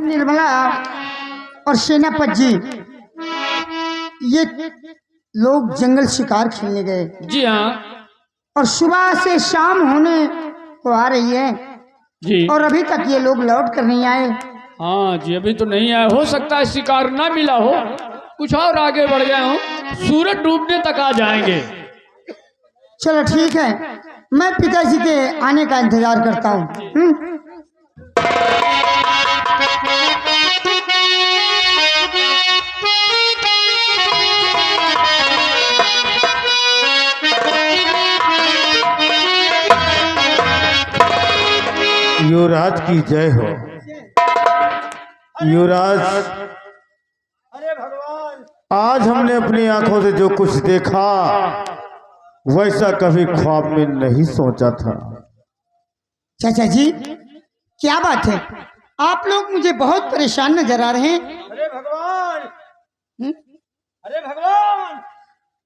निर्मला और सेनापति जी ये लोग जंगल शिकार खेलने गए। जी हाँ और सुबह से शाम होने को आ रही है जी। और अभी तक ये लोग लौट कर नहीं आए। हाँ जी, अभी तो नहीं आया। हो सकता है शिकार ना मिला हो, कुछ और आगे बढ़ गए हो, सूरज डूबने तक आ जाएंगे। चलो ठीक है, मैं पिताजी के आने का इंतजार करता हूँ। युवराज की जय हो। युवराज, अरे भगवान, आज हमने अपनी आंखों से जो कुछ देखा वैसा कभी ख्वाब में नहीं सोचा था। चाचा जी क्या बात है, आप लोग मुझे बहुत परेशान नजर आ रहे हैं। अरे भगवान, अरे भगवान,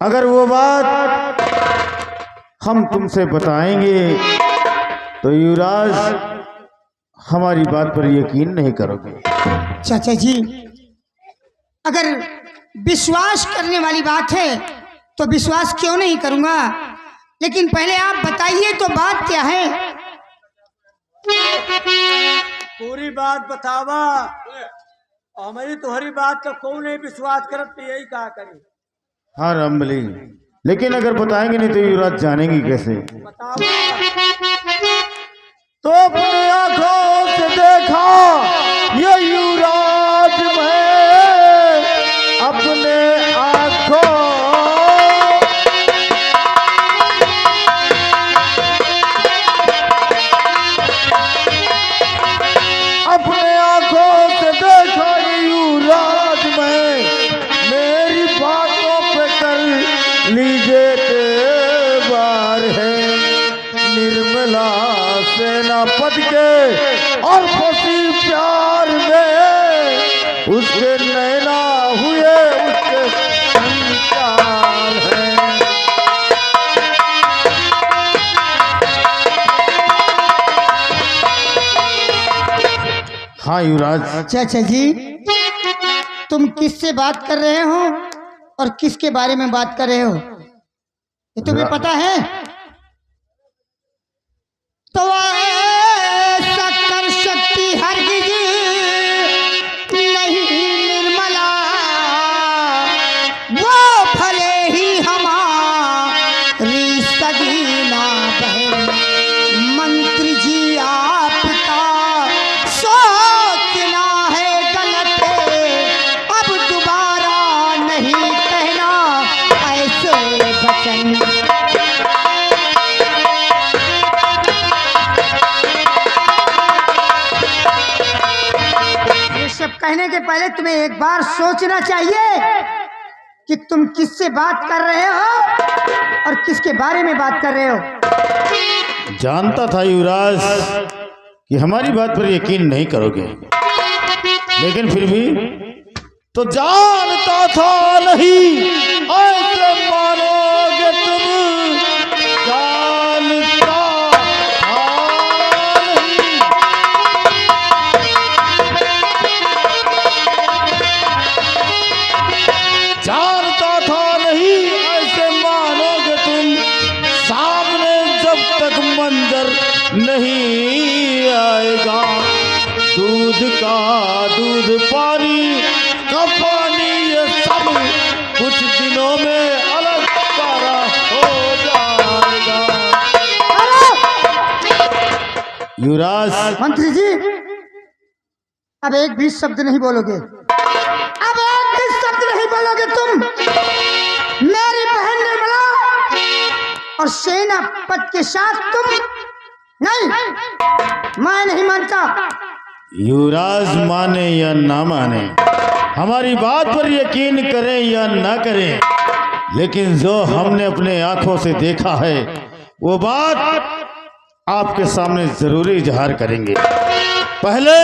अगर वो बात हम तुमसे बताएंगे तो युवराज हमारी बात पर यकीन नहीं करोगे। चाचा जी अगर विश्वास करने वाली बात है तो विश्वास क्यों नहीं करूंगा, लेकिन पहले आप बताइए तो बात क्या है। पूरी बात बतावा। हमारी तुम्हारी बात का कौन नहीं विश्वास करत, तो यही कहा करी। हाँ रामबली, लेकिन अगर बताएंगे नहीं तो युवराज जानेंगे कैसे। बतावा। तो अपने आंखों से देखा ये युवराज में, अपने आंखों से देखा ये युवराज में, मेरी बातों पे कर लीजिए बार है। निर्मला सेनापति के और फंसी प्यार में, उसके नैना हुए उसके संचार है। हाँ युवराज। चाचा जी तुम किससे बात कर रहे हो और किसके बारे में बात कर रहे हो, ये तुम्हें पता है? तो ऐसा कर सकती हरगिज नहीं निर्मला, वो भले ही हमारी सगीना बहन। मंत्री जी आपका सोचना है गलत, अब दोबारा नहीं कहना ऐसे वचन। कहने के पहले तुम्हें एक बार सोचना चाहिए कि तुम किससे बात कर रहे हो और किसके बारे में बात कर रहे हो। जानता था युवराज कि हमारी बात पर यकीन नहीं करोगे, लेकिन फिर भी तो जानता था नहीं ऐसे मानोगे तुम। जानता था नहीं ऐसे मानोगे तुम। सामने जब तक मंजर नहीं आएगा, दूध का दूध पानी का पानी, ये सब कुछ दिनों में अलग पारा हो जाएगा। युवराज। मंत्री जी अब एक भी शब्द नहीं बोलोगे, अब एक भी शब्द नहीं बोलोगे तुम। मेरी बहन निर्मला और सेनापति के साथ तुम नहीं, मैं नहीं मानता। युवराज माने या ना माने, हमारी बात पर यकीन करें या ना करें, लेकिन जो हमने अपने आंखों से देखा है वो बात आपके सामने जरूर इजहार करेंगे। पहले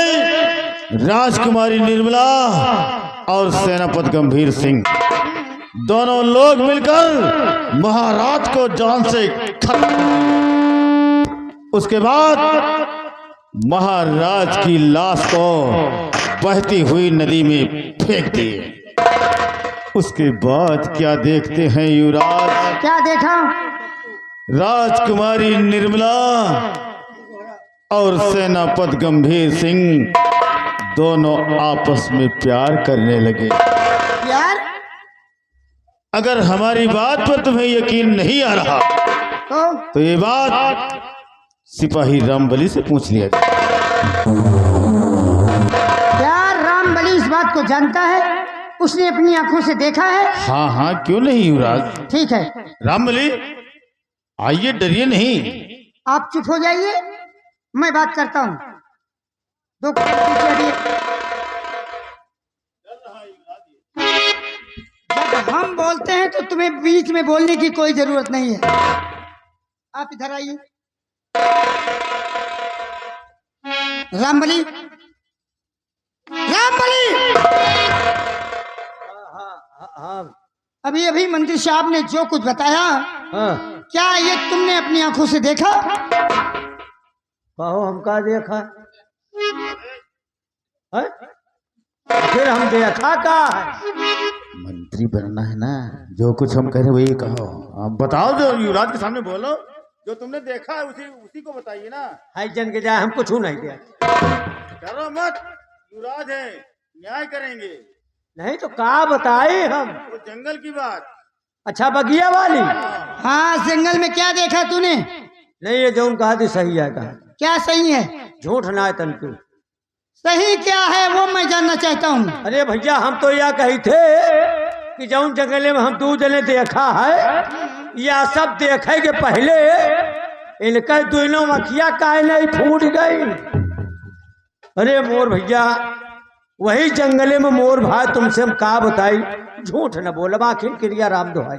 राजकुमारी निर्मला और सेनापति गंभीर सिंह दोनों लोग मिलकर महाराज को जान से खत्म। उसके बाद महाराज की लाश को बहती हुई नदी में फेंक दिए। उसके बाद क्या देखते हैं युवराज? क्या देखा? राजकुमारी निर्मला और सेनापति गंभीर सिंह दोनों आपस में प्यार करने लगे। यार अगर हमारी बात पर तुम्हें यकीन नहीं आ रहा तो ये बात सिपाही रामबली से पूछ लिया जाए। यार रामबली इस बात को जानता है, उसने अपनी आंखों से देखा है। हाँ हाँ क्यों नहीं युवराज। ठीक है, रामबली आइए, डरिए नहीं। आप चुप हो जाइए, मैं बात करता हूँ। दो पीछे हटिए। जब हम बोलते हैं तो तुम्हें बीच में बोलने की कोई जरूरत नहीं है। आप इधर आइए। रामबली, रामबली, हाँ अभी अभी मंत्री साहब ने जो कुछ बताया, हाँ। क्या ये तुमने अपनी आंखों से देखा? कहो हम का देखा है? फिर हम देखा का है? मंत्री बनना है ना, जो कुछ हम कह रहे वही कहो। आप बताओ, जो युवराज के सामने बोलो, जो तुमने देखा है उसी को बताइए ना। हाई जन के जाए हम कुछ नहीं दिया। डरो मत, युवराज है, न्याय करेंगे। नहीं तो का बताए हम? वो जंगल की बात। अच्छा बगिया वाली? हाँ, जंगल में क्या देखा तूने? नहीं ये जो कहा थी सही है, कहा क्या सही है? झूठ ना है तनकू। सही क्या है वो मैं जानना चाहता हूँ। अरे भैया हम तो यह कही थे कि जौन जंगले में हम 2 जने देखा है, या सब देखे के पहले इनका दोनों अखिया काहे नहीं फूट गई। अरे मोर भैया, वही जंगले में मोर भाई, तुमसे हम का बताई, झूठ न बोल, आखिर क्रिया राम दुहाई।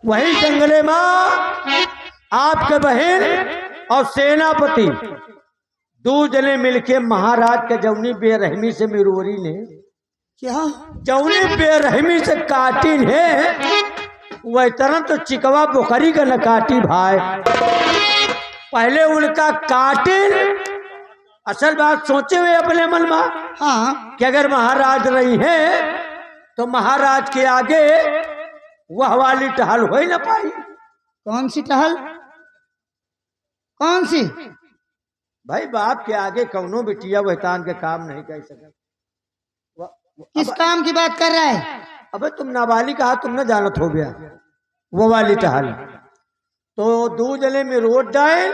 वही जंगले में आपके बहन और सेनापति 2 जने मिलके महाराज के जौनी बेरहमी से मिरोरी ने, क्या? जौनी बेरहमी से काटी ने, वह तरह तो चिकवा बोखरी का न काटी भाई। पहले उनका काटिल, असल बात सोचे हुए अपने मन में, हाँ, कि अगर महाराज रही है तो महाराज के आगे वह वाली टहल हो ही न पाई। कौन सी टहल? कौन सी? भाई बाप के आगे कौनो बिटिया वहतान के काम नहीं कर सके। किस काम की बात कर रहा है? अबे तुम नाबालिग कहा, तुम न जानत हो गया वो वाली टहल। तो 2 जने में रोड डायल,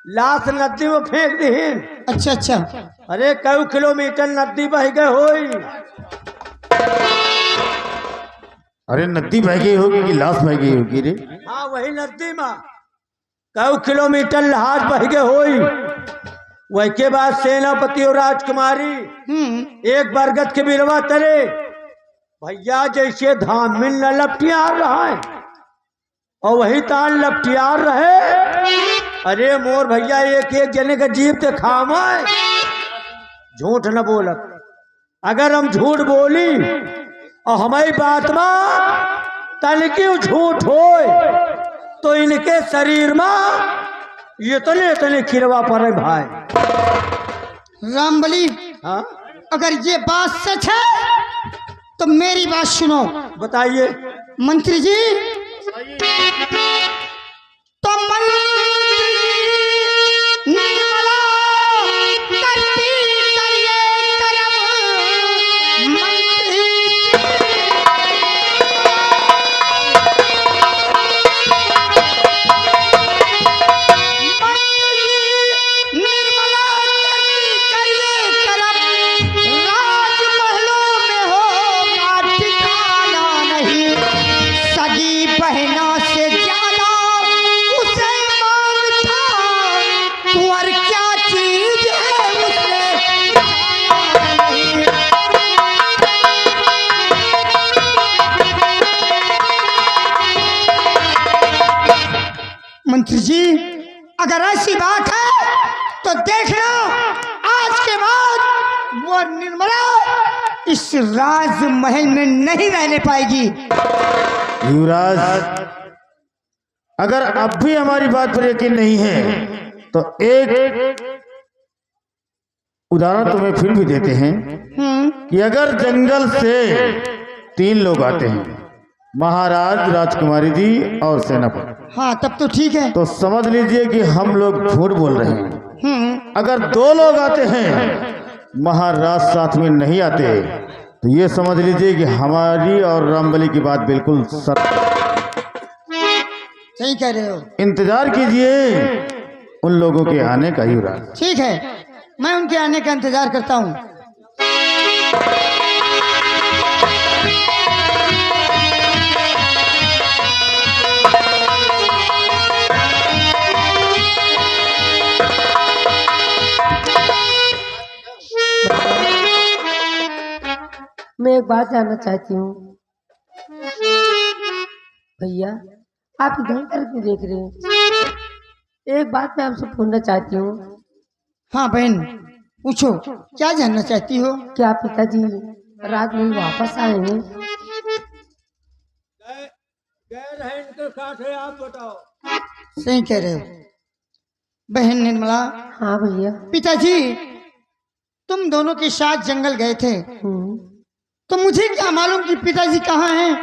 लाश नदी में फेंक दीन। अच्छा अच्छा, अरे कई किलोमीटर नदी बह गए होई। अरे नदी बह गई होगी कि लाश बह गई होगी रे? हाँ वही नदी में कई किलोमीटर लहाज बह गए होई। वही के बाद सेनापति और राजकुमारी एक बरगद के बिरवा तरे भैया जैसे धाम में न लपटियार रहा है, और वही तान लपटियार रहे। अरे मोर भैया, एक एक जने का जीव ते खामा है। झूठ न बोलत, अगर हम झूठ बोली और हमारी बात में तनिकी झूठ होए तो इनके शरीर में इतने इतने खिरवा पड़े भाई। रामबली, हाँ अगर ये बात सच है तो मेरी बात सुनो। बताइए। मंत्री जी, तो मंत्री निर्मला करती करिए करम, मंत्री निर्मला करती करिए करम, राजमहलों में होगा ठिकाना नहीं, सगी बहना से ज्यादा उसे मांगता, और क्या चीज है उसने जाना नहीं। मंत्री जी, अगर ऐसी बात है तो देखना, आज के बाद वो निर्मला इस राजमहल में नहीं रहने पाएगी। युवराज, अगर अब भी हमारी बात पर यकीन नहीं है तो एक उदाहरण तुम्हें फिर भी देते हैं कि अगर जंगल से 3 लोग आते हैं, महाराज, राजकुमारी जी और सेनापति, हाँ तब तो ठीक है। तो समझ लीजिए कि हम लोग झूठ बोल रहे हैं। अगर 2 लोग आते हैं, महाराज साथ में नहीं आते, तो ये समझ लीजिए कि हमारी और रामबली की बात बिल्कुल सही कह रहे हो। इंतजार कीजिए उन लोगों के आने का, युवराज। ठीक है, मैं उनके आने का इंतजार करता हूँ। मैं एक बात जानना चाहती हूँ भैया, आप इधर उधर क्यों देख रहे हैं? एक बात मैं आपसे पूछना चाहती हूँ। हाँ बहन, पूछो, क्या जानना चाहती हो? क्या पिताजी रात में वापस आए हैं? गए रहे इनके साथ है, आप बताओ। सही कह रहे हो बहन निर्मला। हाँ भैया। पिताजी तुम दोनों के साथ जंगल गए थे, तो मुझे क्या मालूम कि पिताजी कहाँ हैं?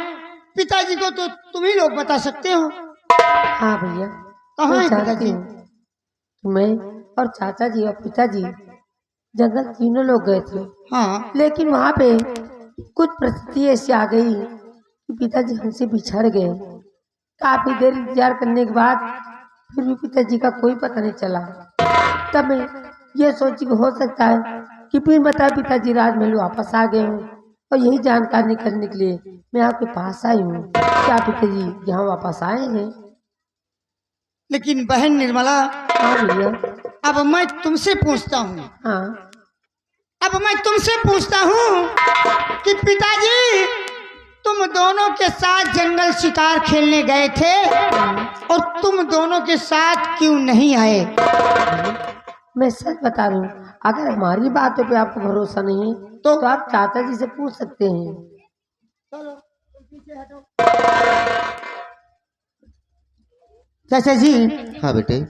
पिताजी को तो तुम ही लोग बता सकते हो। हाँ भैया, कहाँ मैं है जानती पिताजी? हूँ। मैं और चाचा जी और पिताजी जंगल तीनों लोग गए थे। हाँ, लेकिन वहाँ पे कुछ परिस्थिति ऐसी आ गई कि पिताजी हमसे बिछड़ गए। काफी देर इंतजार करने के बाद फिर भी पिताजी का कोई पता नहीं चला। तब मैं ये सोची कि हो सकता है कि फिर बता पिताजी राजमहल वापस आ गए हों, और यही जानकारी करने के लिए मैं आपके पास आई हूँ। क्या पिताजी यहाँ वापस आए हैं? लेकिन बहन निर्मला, हाँ भैया। अब मैं तुमसे पूछता हूँ, हाँ अब मैं तुमसे पूछता हूँ कि पिताजी तुम दोनों के साथ जंगल शिकार खेलने गए थे और तुम दोनों के साथ क्यों नहीं आए? मैं सच बता रही हूँ, अगर हमारी बातों पे आपको भरोसा नहीं है तो आप चाचा जी से पूछ सकते हैं। चाचा जी, हाँ बेटे।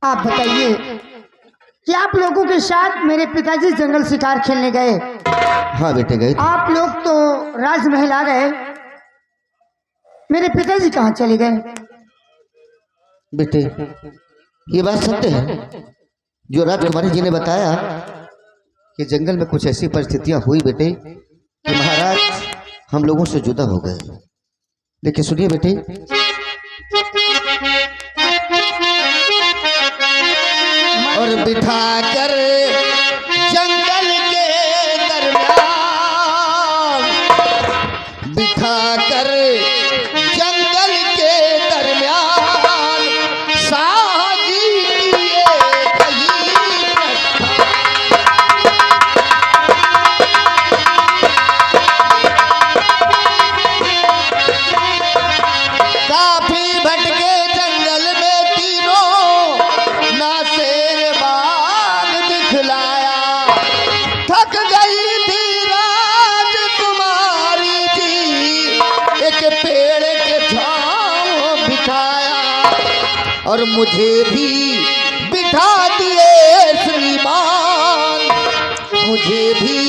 आप बताइए कि आप लोगों के साथ मेरे पिताजी जंगल शिकार खेलने गए, हाँ बेटे गए थे। आप लोग तो राजमहल आ गए, मेरे पिताजी कहाँ चले गए? बेटे ये बात सत्य है जो राजकुमारी जी ने बताया कि जंगल में कुछ ऐसी परिस्थितियां हुई बेटे कि महाराज हम लोगों से जुदा हो गए। लेकिन सुनिए बेटे, और बिठा कर जंगल के दरमियान, बिठा कर जंगल के दरमियान साजी किए कहीं काफी भटके जंगल में तीनों, ना शेर बाग दिखलाया। थक गई थी राजकुमारी जी, एक पेड़ के छांव बिठाया, और मुझे भी बिठा दिए श्रीमान, मुझे भी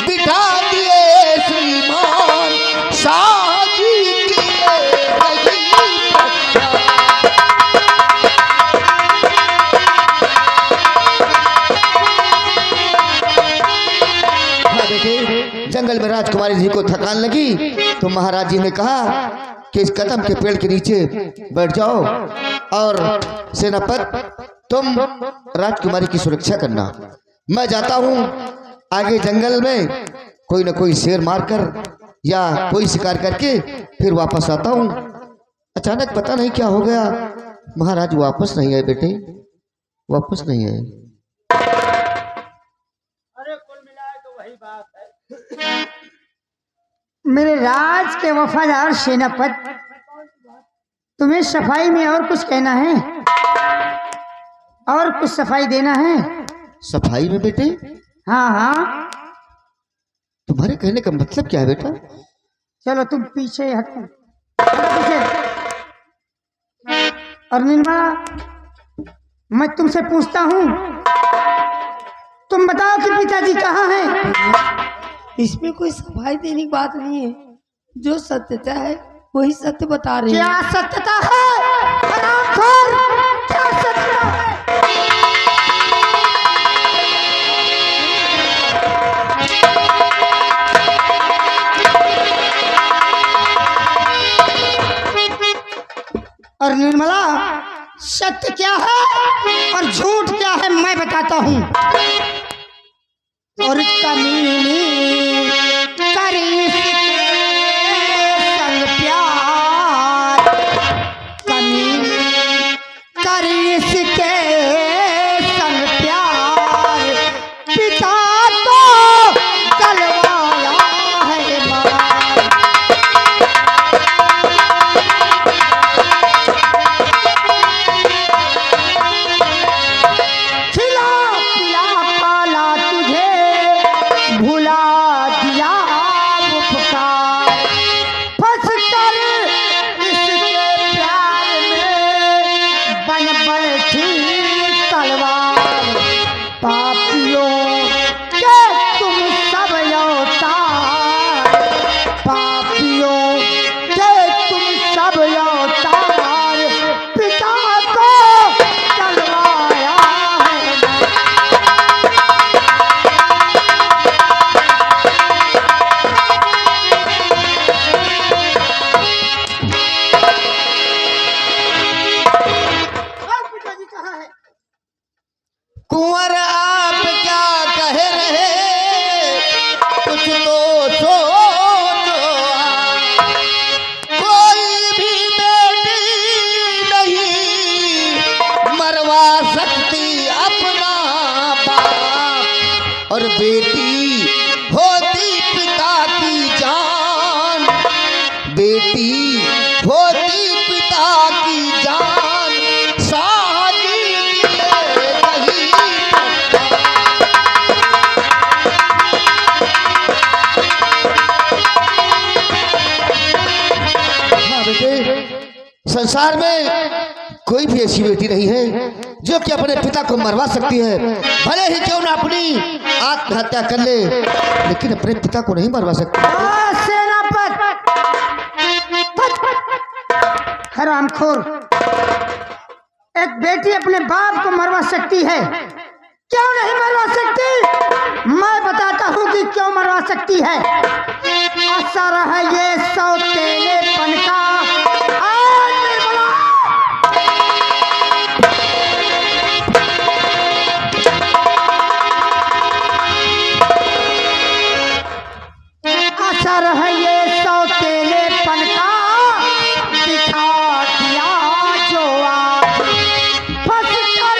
बिठा दिए श्रीमान साजी किए कहीं पत्थर। हाँ बेटे, जंगल में राजकुमारी जी को थकान लगी तो महाराज जी ने कहा कि इस कदम के पेड़ के नीचे बैठ जाओ और सेनापत तुम राजकुमारी की सुरक्षा करना। मैं जाता हूँ आगे जंगल में, कोई ना कोई शेर मारकर या कोई शिकार करके फिर वापस आता हूँ। अचानक पता नहीं क्या हो गया, महाराज वापस नहीं आए बेटे, वापस नहीं आए। अरे कुल मिलाए तो वही बात है। मेरे राज के वफादार सेनापत, तुम्हें सफाई में और कुछ कहना है? और कुछ सफाई देना है? सफाई में बेटे? हाँ हाँ, तुम्हारे कहने का मतलब क्या है बेटा? चलो तुम पीछे हटो, पीछे। और निर्मला, मैं तुमसे पूछता हूँ तुम बताओ कि पिताजी कहाँ हैं? इसमें कोई सफाई देने की बात नहीं है, जो सत्यता है वही सत्य बता रहे क्या हैं। सत्यता है? हरामखोर, क्या सत्यता है? और निर्मला, सत्य क्या है और झूठ क्या है मैं बताता हूँ। और कमीनी करी संग प्यार, कमीनी करी इसके संग प्यार, पिता को कलवाया है मार। खिला पिला पाला तुझे, भुला दिया उपकार, फंस कर इसके प्यार में बन बैठी तलवार। पापियों के तुम सब अवतार, पापियों के तुम सब अवतार, पिता को चलवाया है। पिताजी कहाँ है? कुंवर आप क्या कह रहे, कुछ तो सोचो आप। कोई भी बेटी नहीं मरवा सकती अपना बाप, और बेटी होती पिता की जान, बेटी होती पिता की जान, शादी किए कहीं हाँ बेटे, संसार में कोई भी ऐसी बेटी नहीं है जो कि अपने पिता को मरवा सकती है, भले ही क्यों ना अपनी आत्महत्या कर ले, लेकिन अपने पिता को नहीं मरवा सकती। सेनापति, हरामखोर, एक बेटी अपने बाप को मरवा सकती है, क्यों नहीं मरवा सकती? मैं बताता हूँ कि क्यों मरवा सकती है। असर है ये सौतेलेपन का। आज निर्मला, असर है ये सौतेलेपन का, दिखा दिया जो आज फंस कर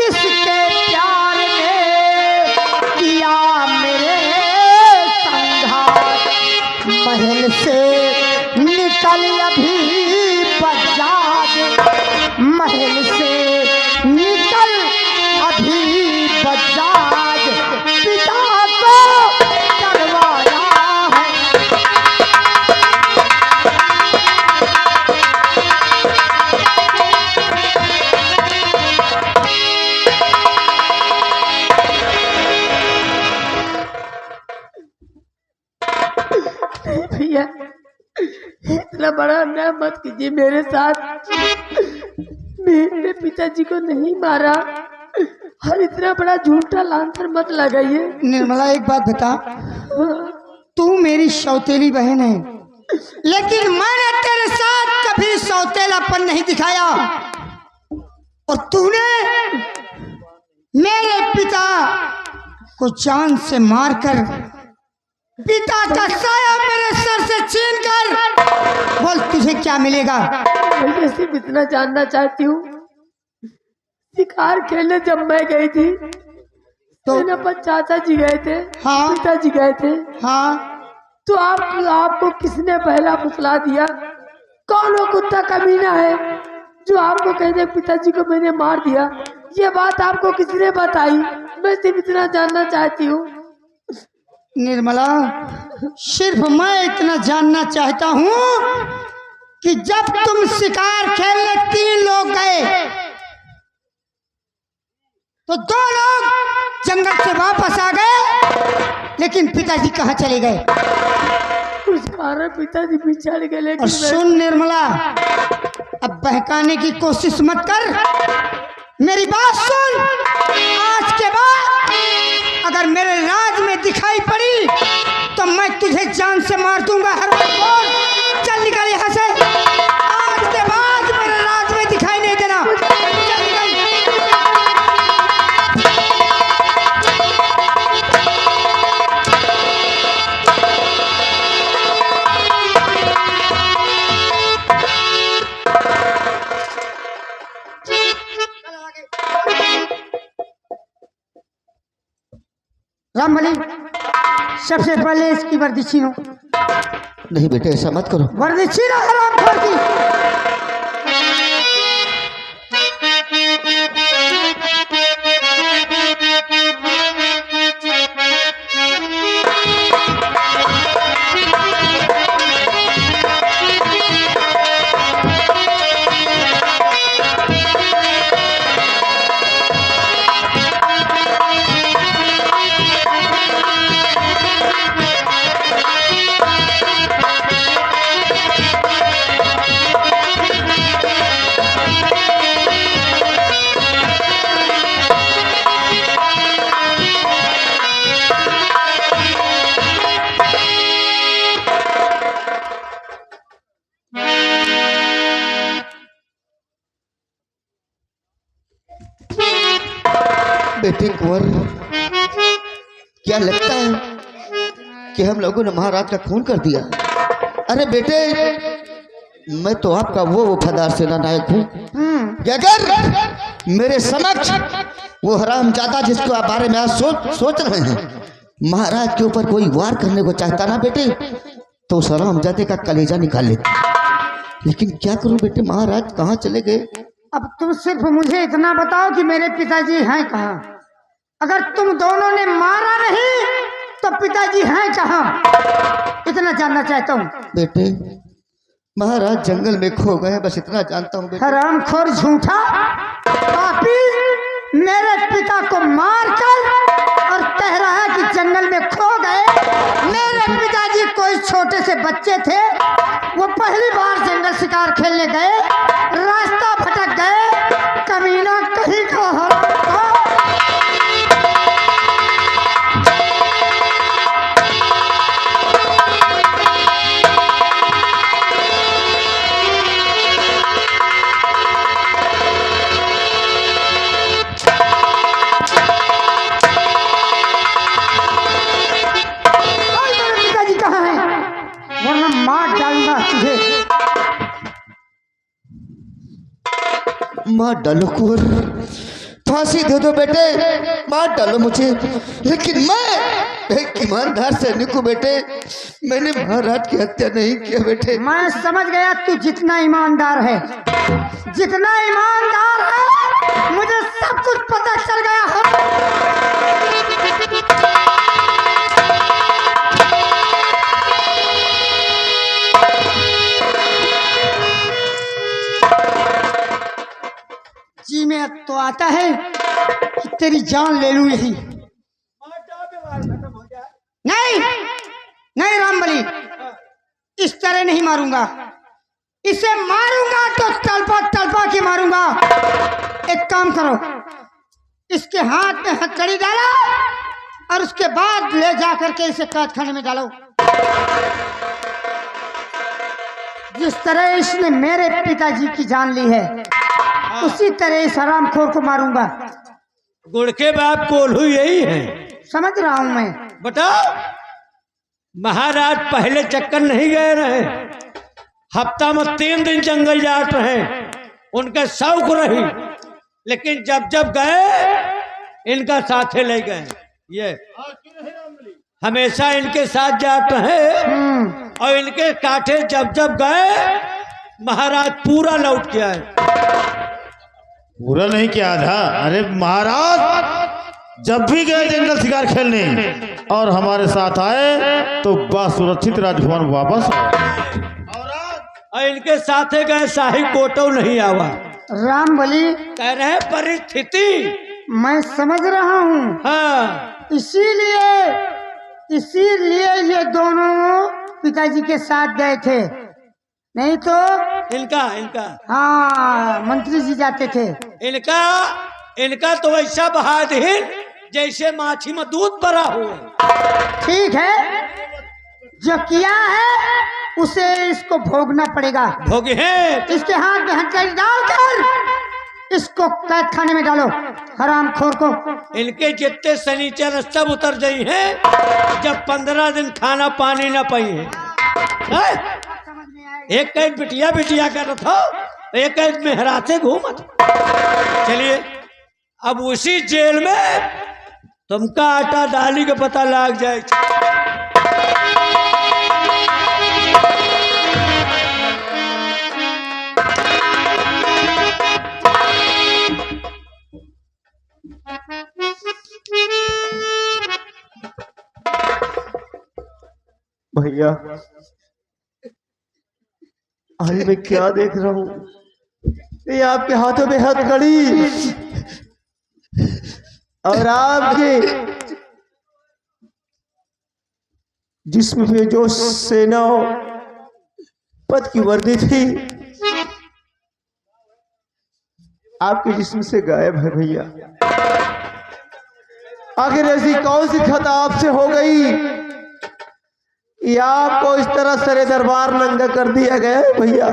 इसके प्यार में किया मेरे संघात। महल से निकल अभी बजाज, महल से निकल अभी बजाज, पिता को करवाया है। भैया, इतना बड़ा अन्याय मत कीजिए मेरे साथ। मेरे पिताजी को नहीं मारा और इतना बड़ा झूठा लांछन मत लगाइए। निर्मला, एक बात बता, तू मेरी सौतेली बहन है, लेकिन मैंने तेरे साथ कभी सौतेलापन नहीं दिखाया, और तूने मेरे पिता को जान से मारकर पिता का साया मेरे सर से छीन कर, बोल तुझे क्या मिलेगा? मैं सिर्फ इतना जानना चाहती हूँ, शिकार खेलने जब मैं गई थी तो पर चाचा जी गए थे, हाँ। पिताजी गए थे, हाँ, तो आपको किसने पहला फुसला दिया? कौन वो कुत्ता कमीना है जो आपको कहते पिताजी को मैंने मार दिया? ये बात आपको किसने बताई? मैं सिर्फ इतना जानना चाहती हूँ। निर्मला, सिर्फ मैं इतना जानना चाहता हूँ कि जब तुम शिकार खेलने 3 लोग गए, तो दो लोग जंगल से वापस आ गए, लेकिन पिताजी कहाँ चले गए? कुछ कारण पिताजी बिछड़ गए, और लेकिन सुन निर्मला, अब बहकाने की कोशिश मत कर, मेरी बात सुन। आज के बाद अगर मेरे राज में दिखाई पड़ी तो मैं तुझे जान से मार दूंगा। हरामखोर, चल निकल यहाँ से। आज के बाद मेरे राज में दिखाई नहीं देना। चल निकल। रामबली, सबसे पहले इसकी वर्दी छीनो। नहीं बेटे, ऐसा मत करो। वर्दी छीनो हरामखोर की। बेटे कुंवर, क्या लगता है कि हम लोगों ने महाराज का खून कर दिया? अरे बेटे, मैं तो आपका वो वफादार सेना नायक हूँ कि अगर मेरे समक्ष वो हरामजादा जिसको आप बारे में आज सोच रहे हैं महाराज के ऊपर कोई वार करने को चाहता ना बेटे, तो उस हरामजादे का कलेजा निकाल लेता। लेकिन क्या करूं बेटे, महाराज कहाँ चले गए? अब तुम सिर्फ मुझे इतना बताओ कि मेरे पिताजी हैं कहाँ। अगर तुम दोनों ने मारा नहीं तो पिताजी हैं कहाँ, इतना जानना चाहता हूँ। बेटे, महाराज जंगल में खो गए, बस इतना जानता हूँ बेटे। हरामखोर, झूठा पापी, मेरे पिता को मार कर और कह रहा है कि जंगल में खो गए। मेरे पिताजी कोई छोटे से बच्चे थे, वो पहली बार जंगल शिकार खेलने गए, रास्ता भटक गए। कमीना कहीं का हराम। मार डालो कुंवर, फांसी दे दो बेटे, मार डालो मुझे, लेकिन मैं एक ईमानदार सैनिक हूँ बेटे, मैंने महाराज की हत्या नहीं किया बेटे। मैं समझ गया तू जितना ईमानदार है, जितना ईमानदार है, मुझे सब कुछ पता चल गया है। जी में तो आता है कि तेरी जान ले लूं यही। नहीं नहीं रामबली, इस तरह नहीं मारूंगा, इसे मारूंगा तो तलपा तलपा के मारूंगा। एक काम करो, इसके हाथ में हथकड़ी डालो और उसके बाद ले जा करके इसे कैदखाने में डालो। जिस तरह इसने मेरे पिताजी की जान ली है, उसी तरह इस हरामखोर को मारूंगा। गुड़ के बाप कोल्हू यही है। समझ रहा हूं मैं। बताओ, महाराज पहले चक्कर नहीं गए रहे, हफ्ता में 3 दिन जंगल जाट रहे, उनके शौक रही, लेकिन जब जब गए इनका साथे ले गए। ये हमेशा इनके साथ जाट रहे और इनके कांठे जब जब गए महाराज पूरा लौट के आए। पूरा नहीं किया था। अरे महाराज जब भी गए जंगल शिकार खेलने और हमारे साथ आए तो सुरक्षित राजभवन वापस आए। और इनके साथे गए शाही कोटो नहीं आवा। रामबली कह रहे परिस्थिति मैं समझ रहा हूँ। हाँ, इसीलिए ये दोनों पिताजी के साथ गए थे, नहीं तो इनका हाँ मंत्री जी जाते थे। इनका तो ऐसा बहादुर जैसे माछी में दूध भरा हो। ठीक है, जो किया है उसे इसको भोगना पड़ेगा। भोगे हैं। इसके हाथ में हथकड़ी डालकर इसको कैद खाने में डालो, हरामखोर को। इनके जितने सनीचर सब उतर गई हैं जब 15 दिन खाना पानी ना पाई है। एक कैद बिटिया कर रहा था, एक कैद में हराते घूमत। चलिए अब उसी जेल में तुमका आटा दाली का पता लग जाए। भैया आज मैं क्या देख रहा हूँ, ये आपके हाथों में हथकड़ी और आपके जिस्म में जो सेना पद की वर्दी थी आपके जिस्म से गायब है भैया। आखिर ऐसी कौन सी खता आपसे हो गई या आपको इस तरह सरे दरबार नंगा कर दिया गया है भैया?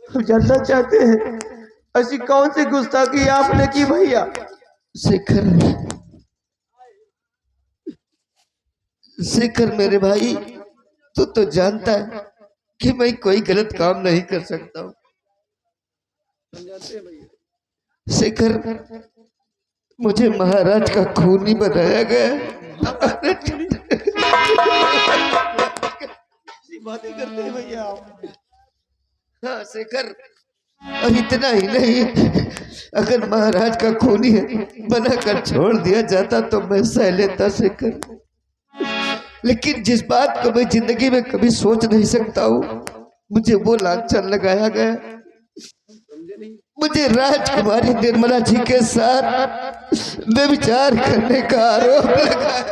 हम जानना चाहते हैं ऐसी कौन सी गुस्ताखी आपने की भैया? शेखर मेरे भाई, तू तो जानता है कि मैं कोई गलत काम नहीं कर सकता हूँ। शेखर, मुझे महाराज का खूनी बनाया गया। बातें करते हैं भैया आप। हाँ शेखर, और इतना ही नहीं, अगर महाराज का खूनी बनाकर छोड़ दिया जाता तो मैं सह लेता शेखर, लेकिन जिस बात को मैं जिंदगी में कभी सोच नहीं सकता हूँ, मुझे वो लांछन लगाया गया। मुझे राजकुमारी निर्मला जी के साथ व्यभिचार करने का आरोप लगाया।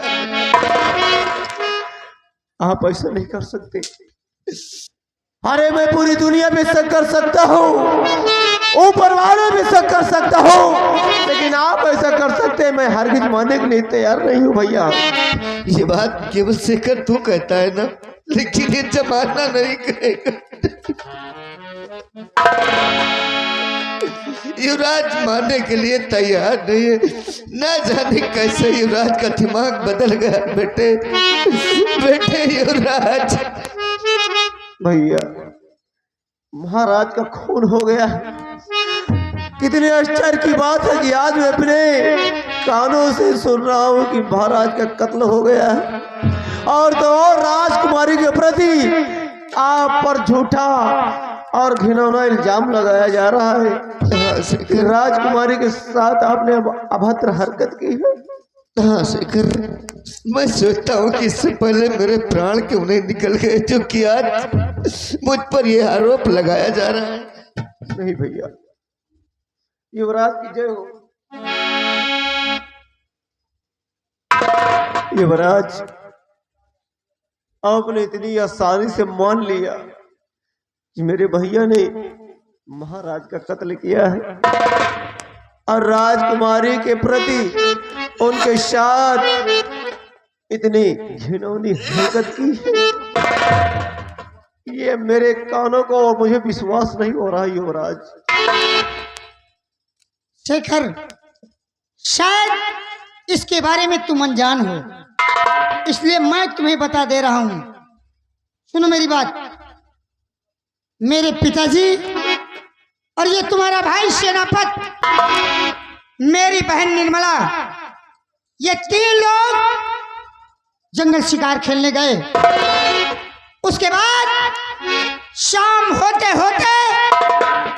आप ऐसा नहीं कर सकते। अरे मैं पूरी दुनिया में शक कर सकता हूँ, ऊपर वाले भी शक कर सकता हूँ, लेकिन आप ऐसा कर सकते हैं मैं हरगिज मानने के लिए तैयार नहीं हूँ भैया। ये बात केवल शेखर तू कहता है ना, लेकिन ये जमाना नहीं कहेगा। युवराज मानने के लिए तैयार नहीं है। न जाने कैसे युवराज का दिमाग बदल गया। बेटे युवराज। भैया महाराज का खून हो गया। कितने आश्चर्य की बात है कि आज मैं अपने कानों से सुन रहा हूँ कि महाराज का कत्ल हो गया है, और तो और राजकुमारी के प्रति आप पर झूठा और घिनौना इल्जाम लगाया जा रहा है कि राजकुमारी के साथ आपने अभद्र हरकत की है। हाँ शेखर, मैं सोचता हूँ कि इससे पहले मेरे प्राण क्यों नहीं निकल गए, जो कि आज मुझ पर यह आरोप लगाया जा रहा है। नहीं भैया, युवराज की जय हो। युवराज, आपने इतनी आसानी से मान लिया कि मेरे भैया ने महाराज का कत्ल किया है और राजकुमारी के प्रति उनके साथ इतनी घिनौनी हरकत की है। ये मेरे कानों को और मुझे विश्वास नहीं हो रहा युवराज। शेखर, शायद इसके बारे में तुम अनजान हो, इसलिए मैं तुम्हें बता दे रहा हूं। सुनो मेरी बात। मेरे पिताजी और ये तुम्हारा भाई सेनापत, मेरी बहन निर्मला, ये 3 लोग जंगल शिकार खेलने गए। उसके बाद शाम होते होते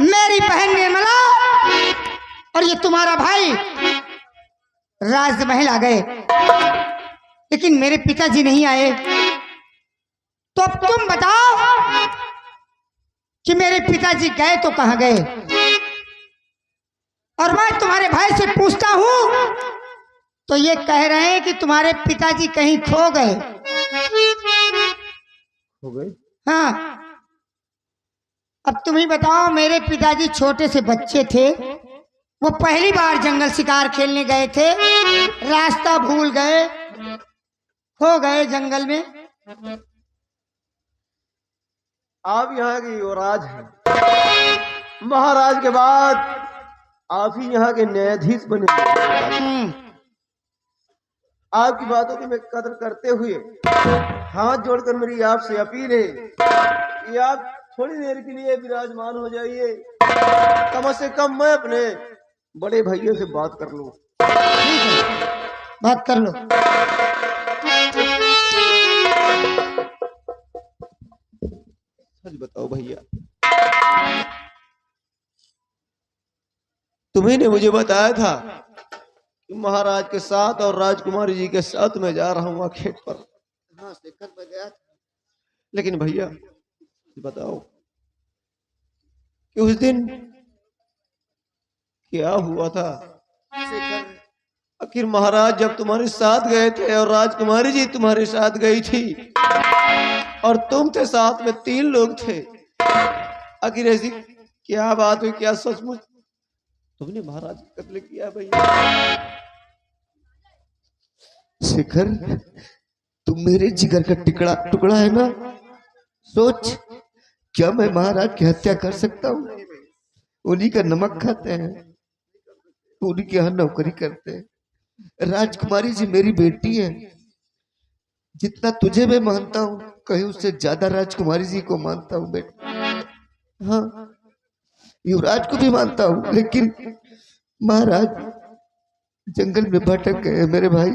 मेरी बहन निर्मला और ये तुम्हारा भाई राजमहल आ गए, लेकिन मेरे पिताजी नहीं आए। तो अब तुम बताओ कि मेरे पिताजी गए तो कहां गए? और मैं तुम्हारे भाई से पूछता हूँ तो ये कह रहे हैं कि तुम्हारे पिताजी कहीं खो गए। हो गए? हाँ, अब तुम ही बताओ। मेरे पिताजी छोटे से बच्चे थे, वो पहली बार जंगल शिकार खेलने गए थे, रास्ता भूल गए, खो गए जंगल में। आप यहाँ के युवराज हैं, महाराज के बाद आप ही यहाँ के न्यायाधीश बने। आपकी बातों की मैं कदर करते हुए हाथ जोड़कर मेरी आपसे अपील है कि आप थोड़ी देर के लिए विराजमान हो जाइए। कम से कम मैं अपने बड़े भैया से बात कर लूं। ठीक है, बात कर लो। सच बताओ भैया, तुम्ही ने मुझे बताया था कि महाराज के साथ और राजकुमारी जी के साथ मैं जा रहा हूँ खेत पर। हाँ शेखर, मैं गया था। लेकिन भैया बताओ कि उस दिन क्या हुआ था? शेखर, आखिर महाराज जब तुम्हारे साथ गए थे और राजकुमारी जी तुम्हारे साथ गई थी और तुम थे साथ में, 3 लोग थे, आखिर ऐसी क्या बात हुई? क्या सचमुच तुमने महाराज का कत्ल किया भैया? शेखर, तुम मेरे जिगर का टुकड़ा है ना। सोच, क्या मैं महाराज की हत्या कर सकता हूँ? उन्हीं का नमक खाते हैं, उन्हीं के यहाँ नौकरी करते हैं। राजकुमारी जी मेरी बेटी है। जितना तुझे मैं मानता हूँ, कहीं उससे ज्यादा राजकुमारी जी को मानता हूँ बेटा। हाँ, युवराज को भी मानता हूँ, लेकिन महाराज जंगल में भटक गए मेरे भाई।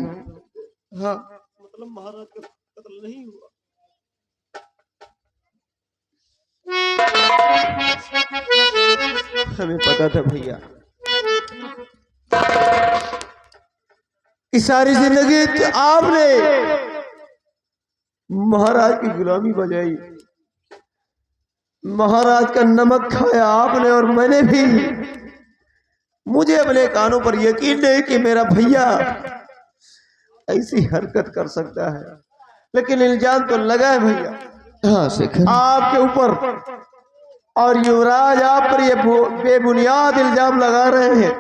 हाँ, मतलब महाराज का कत्ल नहीं हुआ? हमें पता था भैया, इस सारी जिंदगी तो आपने महाराज की गुलामी बजाई, महाराज का नमक खाया आपने, और मैंने भी। मुझे अपने कानों पर यकीन नहीं कि मेरा भैया ऐसी हरकत कर सकता है, लेकिन इल्जाम तो लगा है भैया। हाँ शेखर, आपके ऊपर, और युवराज आप पर ये बेबुनियाद इल्जाम लगा रहे हैं।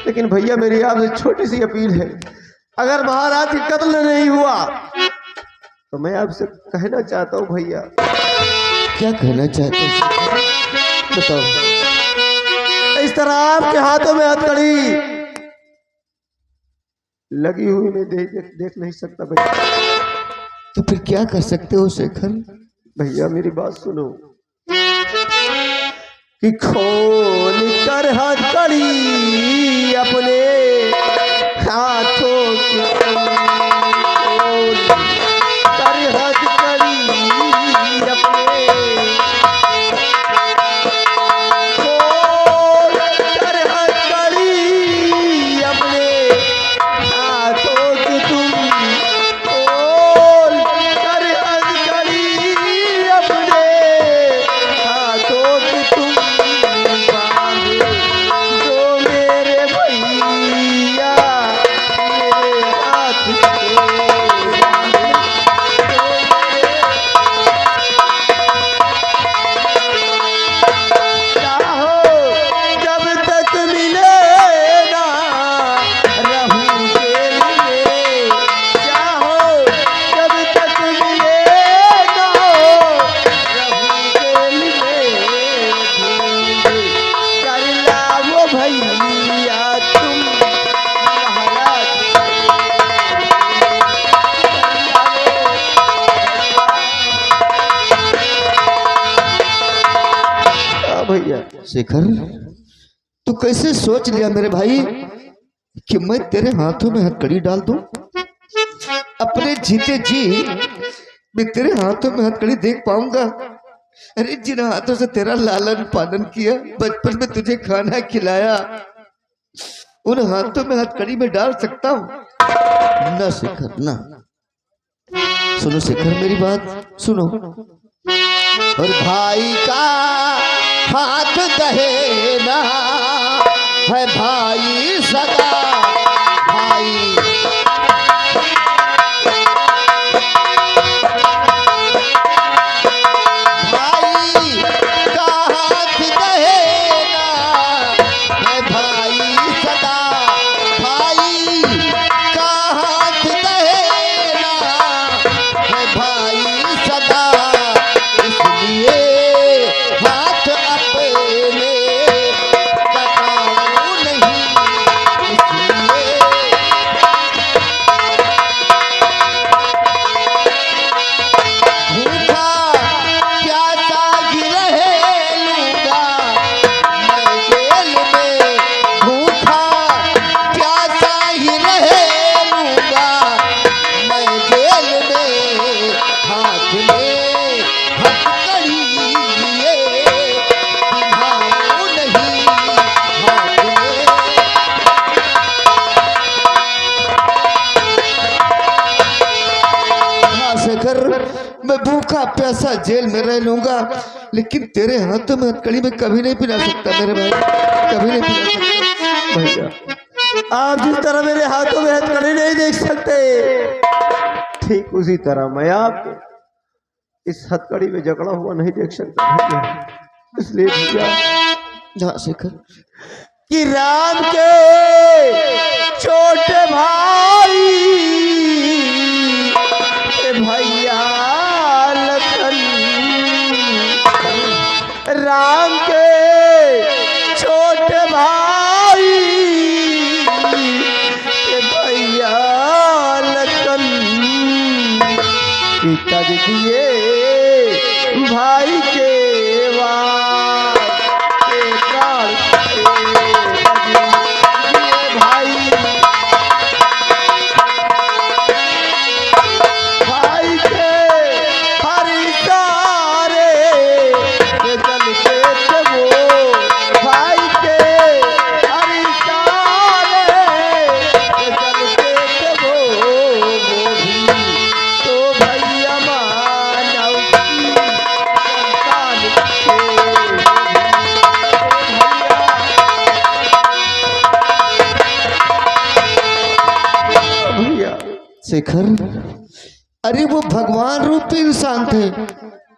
लेकिन भैया मेरी आपसे छोटी सी अपील है, अगर महाराज की कत्ल नहीं हुआ तो मैं आपसे कहना चाहता हूँ भैया। क्या कहना चाहते हो? बताओ। इस तरह आपके हाथों में हथकड़ी लगी हुई मैं देख नहीं सकता भैया। तो फिर क्या कर सकते हो शेखर? भैया मेरी बात सुनो कि खोल कर हथकड़ी अपने हाथों की, खोल कर हथकड़ी अपने, खोल कर हथकड़ी अपने हाथों की तुम, खोल कर हथकड़ी अपने हाथों की तुम, बांधे जो मेरे भैया मेरे हाथ के, बांधे जो मेरे, चाहो जब तक मिले ना रहूं जेल में, चाहो जब तक मिले ना रहूं जेल में, ढूंढ कर लाओ भैया तुम महाराज भैया। शेखर, तू कैसे सोच लिया मेरे भाई कि मैं तेरे हाथों में हथकड़ी डाल दूं? अपने जीते जी मैं तेरे हाथों में हथकड़ी देख पाऊंगा? अरे जिन हाथों से तेरा लालन पालन किया, बचपन में तुझे खाना खिलाया, उन हाथों में हथकड़ी में डाल सकता हूँ? ना शेखर, ना। सुनो शेखर, मेरी बात सुनो। और भाई का हाथ दहे ना है भाई सगा भाई। भाई का हाथ देना है भाई सगा भाई का हाथ देना है भाई सदा। इसलिए हाथ अपने कटाऊं नहीं, इसलिए भूखा प्यासा ही रहे लूंगा मैं जेल में, भूखा प्यासा ही रहे लूंगा मैं जेल में। हाथ में हथकड़ी लिए निभाऊं नहीं, हाथ में हाँ शेखर, मैं भूखा प्यासा जेल में रह लूंगा, लेकिन तेरे हाथों में हथकड़ी में कभी नहीं पिला सकता मेरे भाई, कभी नहीं पिला सकता। भैया आप जिस तरह मेरे हाथों में हथकड़ी नहीं देख सकते, ठीक उसी तरह मैं आपको इस हथकड़ी में जकड़ा हुआ नहीं देख सकता भैया। इसलिए भैया हाँ शेखर, कि राम के छोटे भाई के भैया लखन, राम के छोटे भाई के भैया लखन, पिताजी दिए भाई के वार के प्राण भाई, भाई के हर इशारे पे चलते थे वो, भाई के हर इशारे पे चलते थे वो भी तो भैया मानव की संतान थे। भैया शेखर, अरे वो भगवान रूपी इंसान थे,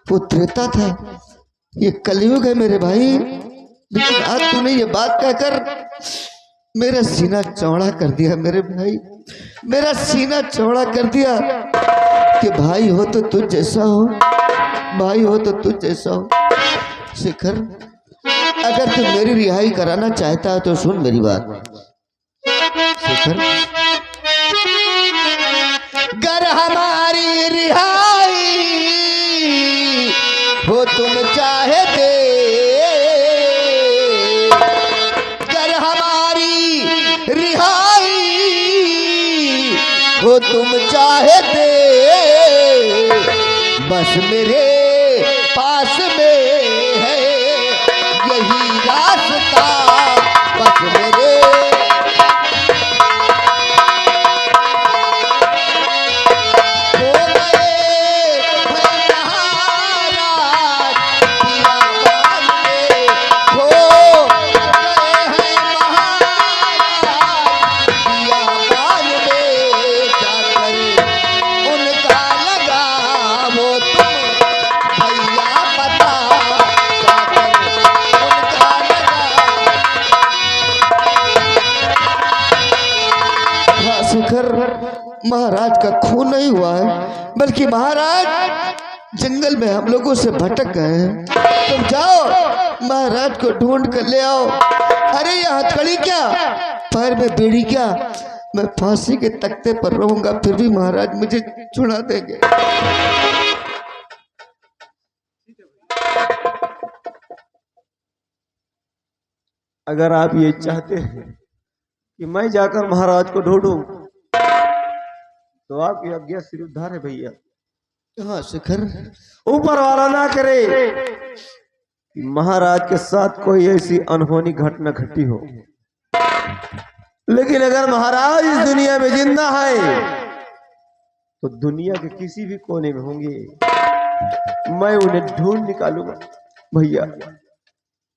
वो त्रेता था, ये कलयुग है मेरे भाई। लेकिन आज तूने ये बात कहकर मेरा सीना चौड़ा कर दिया मेरे भाई, मेरा सीना चौड़ा कर दिया कि भाई हो तो तुझ जैसा हो, भाई हो तो तुझ जैसा हो। शेखर, अगर तू मेरी रिहाई कराना चाहता है तो सुन मेरी बात। शेखर, गर हमारी रिहाई हो तुम चाहते, गर हमारी रिहाई हो तुम चाहते, बस मेरे पास में है यही रास्ता, बस मेरे शेखर, महाराज का खून नहीं हुआ है, बल्कि महाराज जंगल में हम लोगों से भटक गए हैं। तुम जाओ महाराज को ढूंढ कर ले आओ। अरे ये हथकड़ी क्या, पैर में बेड़ी क्या, मैं फांसी के तख्ते पर रहूंगा फिर भी महाराज मुझे छुड़ा देंगे। अगर आप ये चाहते हैं कि मैं जाकर महाराज को ढूंढूं तो आपकी आज्ञा सिर उद्धार है भैया। हाँ शेखर, ऊपर वाला ना करे कि महाराज के साथ कोई ऐसी अनहोनी घटना घटी हो, लेकिन अगर महाराज इस दुनिया में जिंदा है तो दुनिया के किसी भी कोने में होंगे, मैं उन्हें ढूंढ निकालूंगा भैया।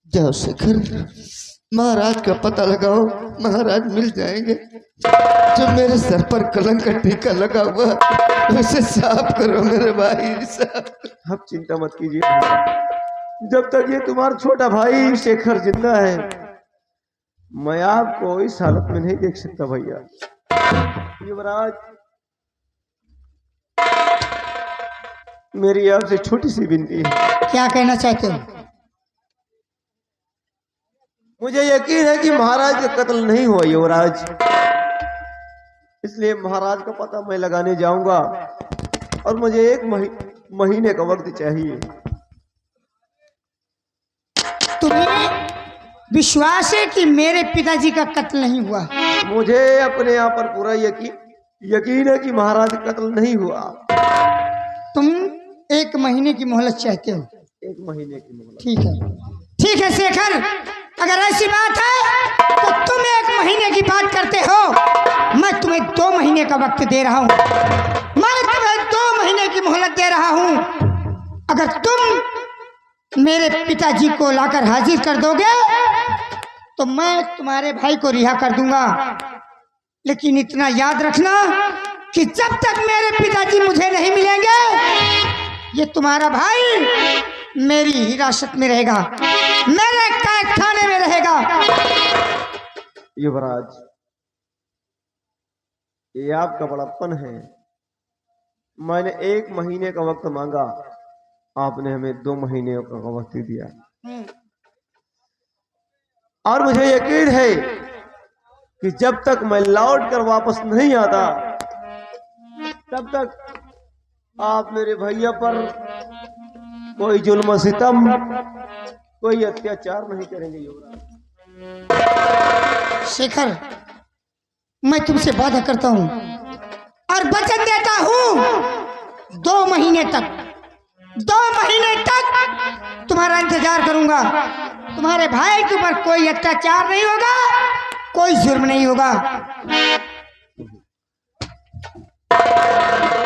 जाओ शेखर, महाराज का पता लगाओ, महाराज मिल जाएंगे। जो मेरे सर पर कलंक का टीका लगा हुआ उसे साफ करो मेरे भाई, साफ। आप चिंता मत कीजिए, जब तक ये तुम्हारा छोटा भाई शेखर जिंदा है मैं आपको इस हालत में नहीं देख सकता भैया। युवराज, मेरी आपसे छोटी सी विनती है। क्या कहना चाहते हो? मुझे यकीन है कि महाराज का कत्ल नहीं हुआ युवराज, इसलिए महाराज का पता मैं लगाने जाऊंगा और मुझे 1 महीने का वक्त चाहिए। तुम्हें विश्वास है कि मेरे पिताजी का कत्ल नहीं हुआ? मुझे अपने आप पर पूरा यकीन है कि महाराज का कत्ल नहीं हुआ। तुम 1 महीने की मोहलत चाहते हो? 1 महीने की मोहलत। ठीक है, ठीक है शेखर, अगर ऐसी बात है तो तुम 1 महीने की बात करते हो, मैं तुम्हें 2 महीने का वक्त दे रहा हूं। मैं तुम्हें 2 महीने की मोहलत दे रहा हूं। अगर तुम मेरे पिताजी को लाकर हाजिर कर दोगे तो मैं तुम्हारे भाई को रिहा कर दूंगा, लेकिन इतना याद रखना कि जब तक मेरे पिताजी मुझे नहीं मिलेंगे ये तुम्हारा भाई मेरी हिरासत में रहेगा, मेरे कैद खाने में रहेगा। युवराज, ये आपका बड़प्पन है। मैंने 1 महीने का वक्त मांगा, आपने हमें 2 महीने का वक्त दिया, और मुझे यकीन है कि जब तक मैं लौट कर वापस नहीं आता तब तक आप मेरे भैया पर कोई जुल्म सितम, कोई अत्याचार नहीं करेंगे। युवराज शेखर, मैं तुमसे वादा करता हूं और वचन देता हूं 2 महीने तक, 2 महीने तक तुम्हारा इंतजार करूंगा। तुम्हारे भाई के ऊपर कोई अत्याचार नहीं होगा, कोई जुर्म नहीं होगा। 2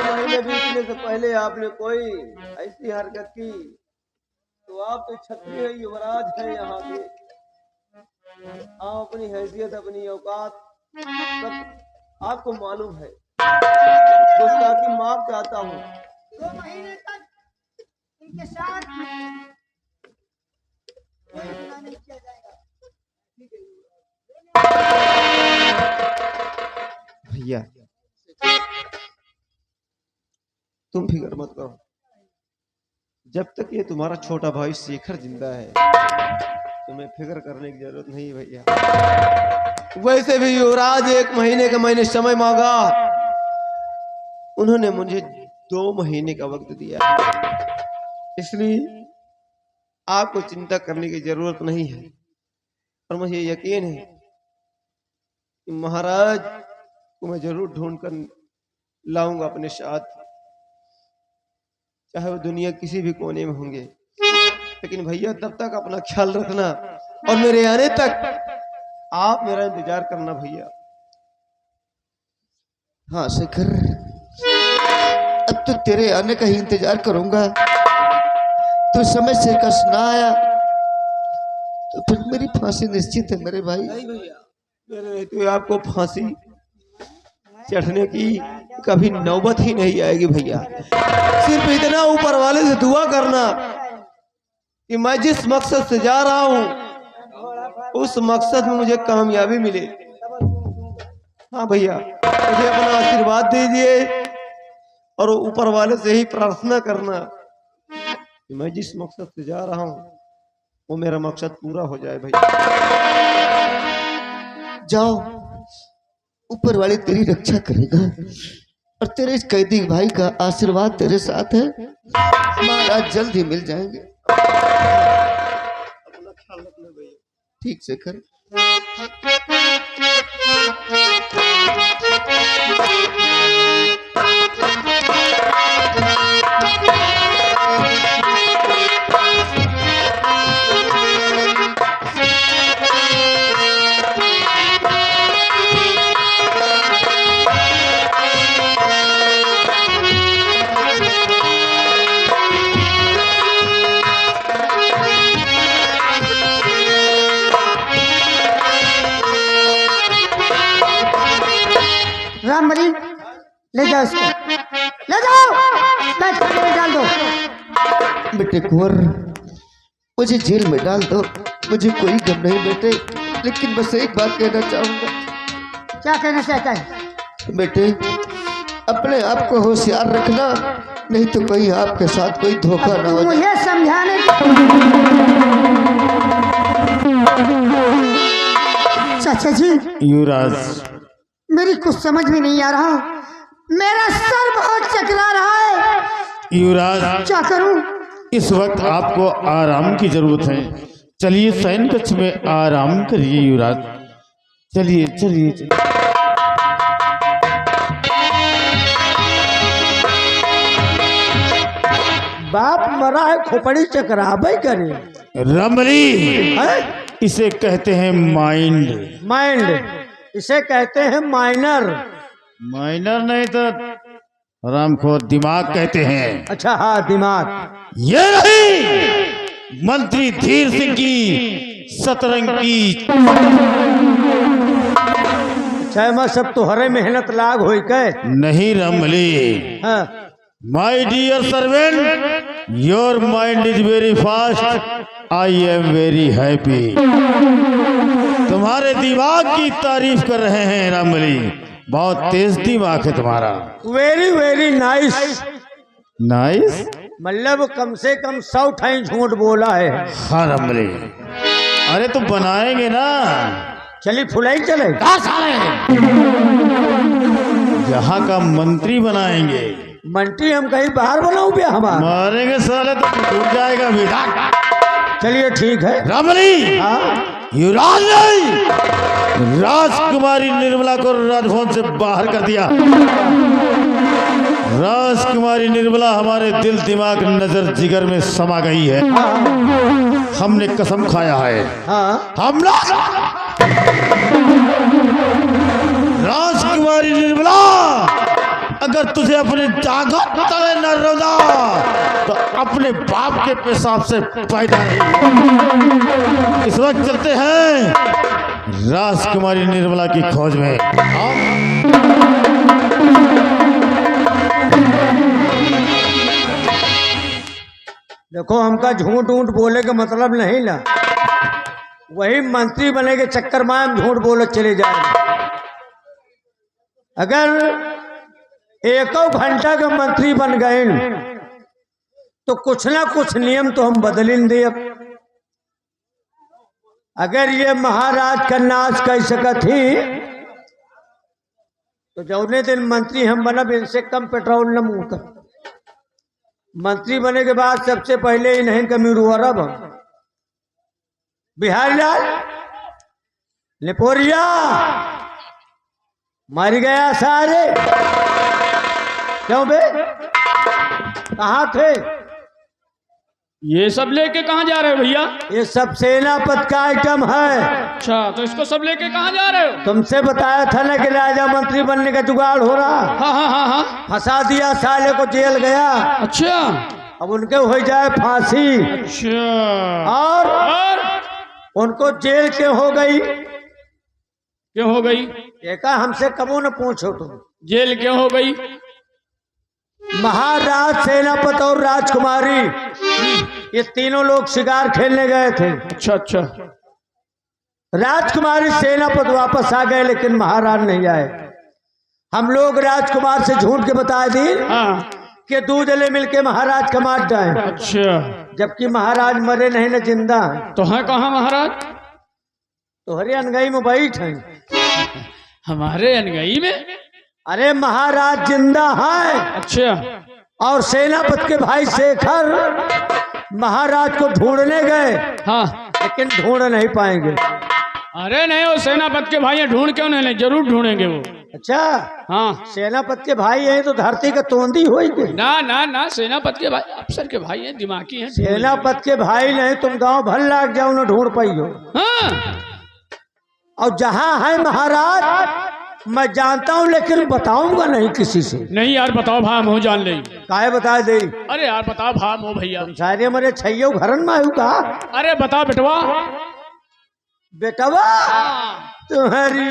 महीने बीतने से पहले आपने कोई ऐसी हरकत की तो आप तो क्षत्रिय युवराज है यहाँ के। आप अपनी हैसियत, अपनी औकात सब आपको मालूम है। गुस्ताखी माफ चाहता हूँ। 2 महीने तक इनके साथ कोई गुनाह नहीं किया जाएगा। भैया तुम फिक्र मत करो, जब तक ये तुम्हारा छोटा भाई शेखर जिंदा है तुम्हें फिक्र करने की जरूरत नहीं भैया। वैसे भी युवराज 1 महीने का मैंने समय मांगा, उन्होंने मुझे 2 महीने का वक्त दिया, इसलिए आपको चिंता करने की जरूरत नहीं है। और मुझे यकीन है कि महाराज को मैं जरूर ढूंढ कर लाऊंगा अपने साथ, चाहे वो दुनिया किसी भी कोने में होंगे। लेकिन भैया तब तक अपना ख्याल रखना और मेरे आने तक आप मेरा इंतजार करना भैया। हाँ शेखर, अब तो तेरे आने का ही इंतजार करूंगा। तो समय से कस ना आया तो फिर मेरी फांसी निश्चित है मेरे भाई। नहीं भैया, मेरे रहते हुए आपको फांसी चढ़ने की कभी नौबत ही नहीं आएगी भैया। सिर्फ इतना ऊपर वाले से दुआ करना कि मैं जिस मकसद से जा रहा हूँ उस मकसद में मुझे कामयाबी मिले। हाँ भैया, मुझे अपना आशीर्वाद दीजिए और ऊपर वाले से ही प्रार्थना करना कि मैं जिस मकसद से जा रहा हूँ वो मेरा मकसद पूरा हो जाए भैया। जाओ, ऊपर वाले तेरी रक्षा करेगा और तेरे इस कैदी भाई का आशीर्वाद तेरे साथ है। महाराज जल्द ही मिल जाएंगे। अपना ख्याल रखना भैया। ठीक शेखर। ले जाओ इसको, ले जाओ, बैठ खाने में डाल दो। बेटे कुंवर, मुझे जेल में डाल दो, मुझे कोई गम नहीं बेटे, लेकिन बस एक बात कहना चाहूंगा। क्या कहना चाहता है? बेटे अपने आप को होशियार रखना, नहीं तो कहीं आपके साथ कोई धोखा ना हो जाए। मुझे समझाने चाचा जी, युवराज, मेरी कुछ समझ में नहीं आ रहा, मेरा सर बहुत चकरा रहा है। युवराज, क्या करूं? इस वक्त आपको आराम की जरूरत है। चलिए शयन कक्ष में आराम करिए युवराज। चलिए चलिए चलिए। बाप मरा है, खोपड़ी चकराबे करे। रमली, है? इसे कहते हैं माइंड। माइंड, इसे कहते हैं माइनर। माइनर नहीं तो रामखोर दिमाग कहते हैं। अच्छा हाँ, दिमाग। ये नहीं मंत्री धीर सिंह की शतरंग की। चाहे मैं सब तुहरे मेहनत लाग होई के। नहीं रमली, हाँ। My dear servant, your mind is very fast, I am very happy. तुम्हारे दिमाग की तारीफ कर रहे हैं रमली, बहुत तेज दिमाग है तुम्हारा। Very very nice. नाइस? मतलब कम से कम 100 ठाई झूठ बोला है। हाँ रमली, अरे तो बनाएंगे ना। चली फुलाई चले। यहाँ का मंत्री बनाएंगे। मंत्री हम कहीं बाहर बनाऊं बे हमारा? मारेंगे साले तो टूट जाएगा बेटा। चलिए ठीक है। रमली, हाँ। युवराज नहीं, राजकुमारी निर्मला को राजभवन से बाहर कर दिया। राजकुमारी निर्मला हमारे दिल दिमाग नजर जिगर में समा गई है। हमने कसम खाया है, हाँ। हम राजकुमारी निर्मला, अगर तुझे अपने जागत तले न रोदा तो अपने बाप के पेशाब से पैदा नहीं। इस वक्त चलते हैं राजकुमारी निर्मला की खोज में। देखो हमका झूठ ऊंट बोले का मतलब नहीं ना, वही मंत्री बने के चक्कर में हम झूठ बोले चले जाएंगे। अगर एको घंटा का मंत्री बन गए तो कुछ ना कुछ नियम तो हम बदलेंगे। अब अगर ये महाराज का नाश कर सकत ही तो जौने दिन मंत्री हम बनब इनसे कम पेट्रोल न मुँह तक। मंत्री बने के बाद सबसे पहले इन्हें कमी रुअरब बिहारी लाल लेपोरिया मर गया सारे। क्यों बे, कहाँ थे? ये सब लेके कहाँ जा रहे हो भैया? ये सब सेनापति का आइटम है। अच्छा, तो इसको सब लेके कहाँ जा रहे हो? तुमसे बताया था ना कि राजा मंत्री बनने का जुगाड़ हो रहा। हाँ हाँ हाँ हाँ। फंसा दिया, साले को जेल गया। अच्छा, अब उनके हो जाए फांसी। अच्छा। और उनको जेल क्यों हो गई? क्यों हो गई? देखा, हमसे कबो न पूछो तुम। जेल क्यों हो गई? महाराज, सेनापति और राजकुमारी ये तीनों लोग शिकार खेलने गए थे। अच्छा अच्छा। राजकुमारी सेनापति वापस आ गए लेकिन महाराज नहीं आए। हम लोग राजकुमार से झूठ के बता दी हाँ। कि दो जले मिलके महाराज का मार जाए। अच्छा, जबकि महाराज मरे नहीं न जिंदा। तो है कहाँ महाराज? तोहरे अनगई में बैठ हैं। हमारे अनगई में? अरे महाराज जिंदा है। अच्छा। और सेनापति के भाई शेखर महाराज को ढूंढने गए हाँ। लेकिन ढूंढ नहीं पाएंगे। अरे नहीं, वो सेनापति के भाई हैं, ढूंढ क्यों नहीं? जरूर ढूंढेंगे वो। अच्छा, हाँ। सेनापति के भाई हैं तो धरती का तोंदी होगी। ना ना ना, सेनापति के भाई अफसर के भाई हैं, दिमागी हैं। सेनापति के भाई नहीं, तुम गांव भर लाग जाओ न ढूंढ पाई हो। हाँ। और जहां है महाराज मैं जानता हूं लेकिन बताऊंगा नहीं किसी से। नहीं यार, बताओ भाम हो, जान ले। काहे बता दे? अरे यार बताओ भाम हो भैया। सारे मरे छैयो घरन में आयु का। अरे बताओ बेटवा। बेटवा तुम्हारी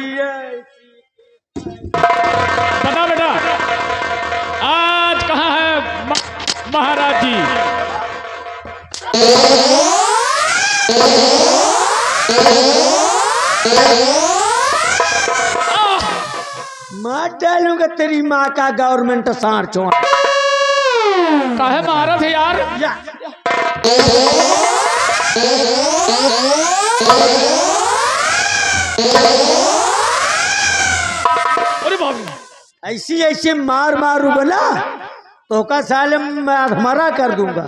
बता बेटा। महाराज जी। मार डालूंगा तेरी माँ का गवर्नमेंट सार चुआ। काहे महाराज है यार? या अरे बाप रे, ऐसी ऐसी मार मारू बोला तो का साले मैं हमारा कर दूंगा।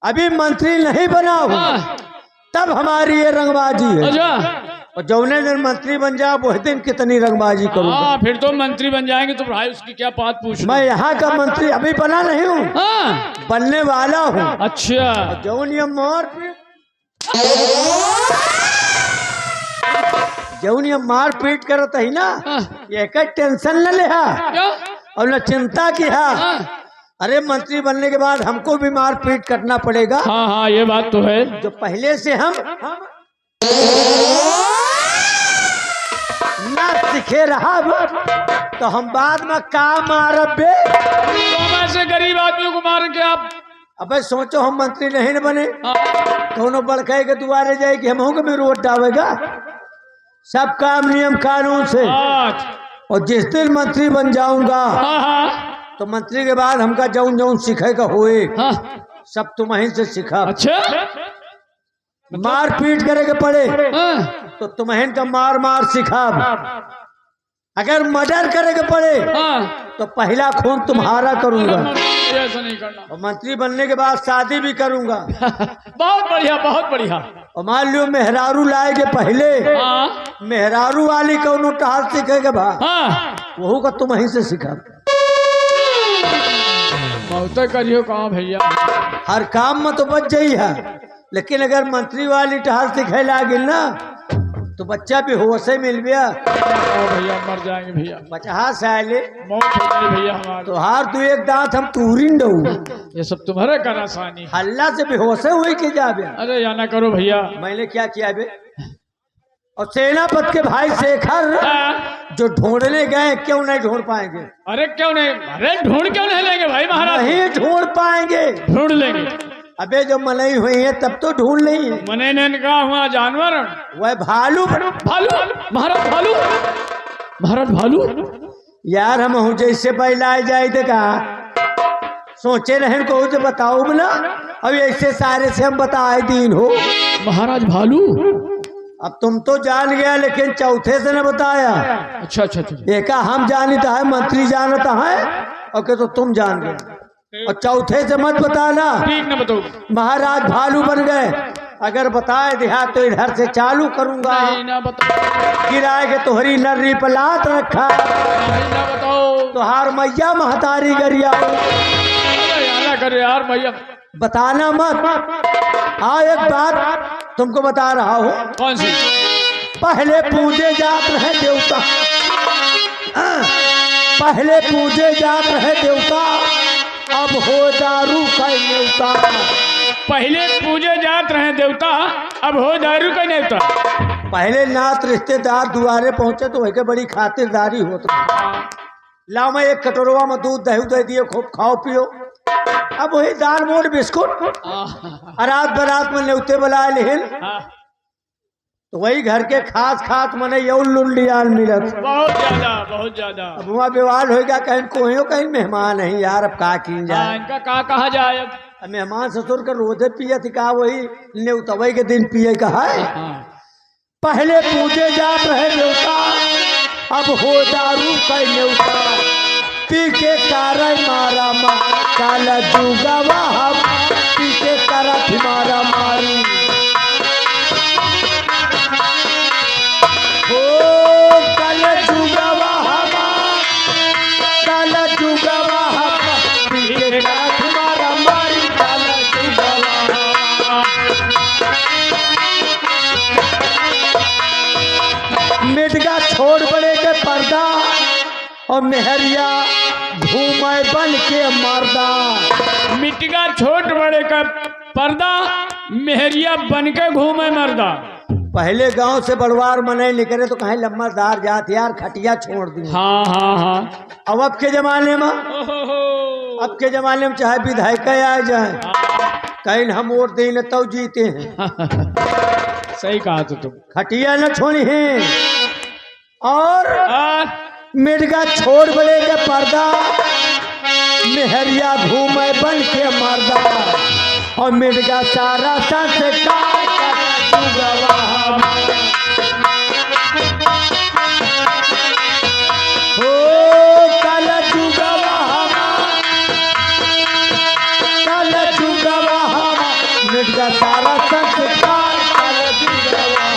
अभी मंत्री नहीं बना हूं हाँ, तब हमारी ये रंगबाजी है। अच्छा। और जौने दिन मंत्री बन जाओ वही दिन कितनी रंगबाजी करूंगा। हाँ, फिर तो मंत्री बन जाएंगे तो भाई उसकी क्या बात पूछ मैं यहाँ का मंत्री अभी बना नहीं हूँ, हाँ, बनने वाला हूँ। अच्छा। जौन ये मार पीट करत है ना, हाँ, ये का टेंशन न ले क्या? और न चिंता की है। हाँ, अरे मंत्री बनने के बाद हमको भी मार पीट करना पड़ेगा। हाँ, हाँ, ये बात तो है। जो पहले से हम ना सीखे रहा तो हम बाद में का मारब बे। तो ऐसे गरीब आदमियों को मार के आप? अबे सोचो हम मंत्री नहीं न बने, हाँ, दोनों बड़काई के दुआरे जाए कि हम होंगे भी रोड डालेगा। सब काम नियम कानून से। आज। और जिस दिन मंत्री बन जाऊंगा हाँ, हाँ, तो मंत्री के बाद हमका जौन जौन सीखेगा होए हाँ, सब तुम्हें से सीखा। अच्छा। मार पीट करे के पड़े हाँ, तो तुम्हें का मार मार सिखा। अगर मर्डर करे के पड़े हाँ, तो पहला खून तुम्हारा करूंगा। ऐसा नहीं करना। और मंत्री बनने के बाद शादी भी करूंगा। बहुत बढ़िया, बहुत बढ़िया। और मान लो मेहरारू लाए के पहले हाँ, मेहरारू वाली कौनो टहल सीखेगा भा हाँ, वहू का तुम से सिखा। बहुत करियो कहाँ भैया। हर काम में तो बच जाई है, लेकिन अगर मंत्री वाली टहल सिखे लागिल ना तो बच्चा भी होश मिल गया। भैया मर जाएंगे भैया, बचा साले मौत हो गई भैया हमारे। तो हार तू एक दांत हम तूरिन दऊ। ये सब तुम्हारे कर आसानी। हल्ला से बेहोश हुई के जाबे। अरे या ना करो भैया। मैंने क्या किया बे? और सेनापति के भाई शेखर हाँ, जो ढूंढने गए क्यों नहीं ढूंढ पाएंगे? अरे क्यों नहीं? अरे ढूंढ क्यों नहीं लेंगे भाई महाराज? नहीं ढूंढ पाएंगे। ढूंढ लेंगे। अबे जो मनई हुई है तब तो ढूंढ नहीं है। मने ने कहा हुआ जानवर। वह भालू भालू महाराज, भालू महाराज, भालू। यार हम हूँ जैसे पहला जाए थे कहा सोचे रहे को जो बताओ बोला। अब ऐसे सारे से हम बताए दीन हो महाराज भालू। अब तुम तो जान गया लेकिन चौथे से न बताया। अच्छा, अच्छा, अच्छा। एक हम जानता है मंत्री जानता है और के तो तुम जान गए और चौथे से मत बताना। ठीक न बताओ। महाराज भालू बन गए। अगर बताए दिया तो इधर से चालू करूंगा। नहीं ना बताओ। गिराए के तोहरी नर्री पलात रखा नहीं ना बताओ। तोहार मैया महतारी गरिया। अरे या ना करो यार भैया। बताना मत। हाँ एक बात तुमको बता रहा हूँ। कौन सी? पहले पूजे जात रहे देवता। पहले पूजे जात रहे देवता अब हो दारू का नेवता। पहले पूजे जात रहे देवता अब हो दारू का नेवता। पहले नात रिश्तेदार दुआरे पहुंचे तो वही बड़ी खातिरदारी होती। लाओ मैं एक कटोरवा में दूध दही दे दिए खूब खाओ पियो। अब वही दाल मोट बिस्कुट रात बरात में न्योते बुलाए लेकिन तो वही घर के खास खास मने यौ लुंडियाल मिलत। बहुत ज्यादा, बहुत ज्यादा। अब वहाँ विवाद होगा कहीं कोई कहीं मेहमान है यार। अब का की जाए इनका का कहा जाए? अब मेहमान ससुर का रोजे पिए थी का वही न्योतवई के दिन पिए का है। पहले पूजे जात रहे देवता अब हो दारू का न्योता। पी के कारा मारा काला जुगावा पी के कारा थी मारा मारी। ओ काला जुगावा काला जुगावा पी के कारा थी मारा मारी काला जुगावा। मिटगा छोड़ पड़े के पर्दा और मेहरिया घूमे बन के मर्दा। मिटगा छोट बड़े का पर्दा मेहरिया बन के घूमे मर्दा। पहले गांव से बड़वार मनाई निकले तो कहीं लम्बादार जात यार खटिया छोड़ दी। हाँ, हाँ, हाँ। अब के जमाने में अब के जमाने में चाहे विधायक आ जाए, कहीं हम वोट दे न तो जीते हैं। सही कहा तो तुम। खटिया न छोड़ी है और आ, मिर्गा छोड़ बड़े के पर्दा, मेहरिया घूमे बन के मर्दा, और मिर्गा सारा संस्कार हो कल जुगवा, कल जुगवा मिर्गा सारा संस्कार कल जुगवा।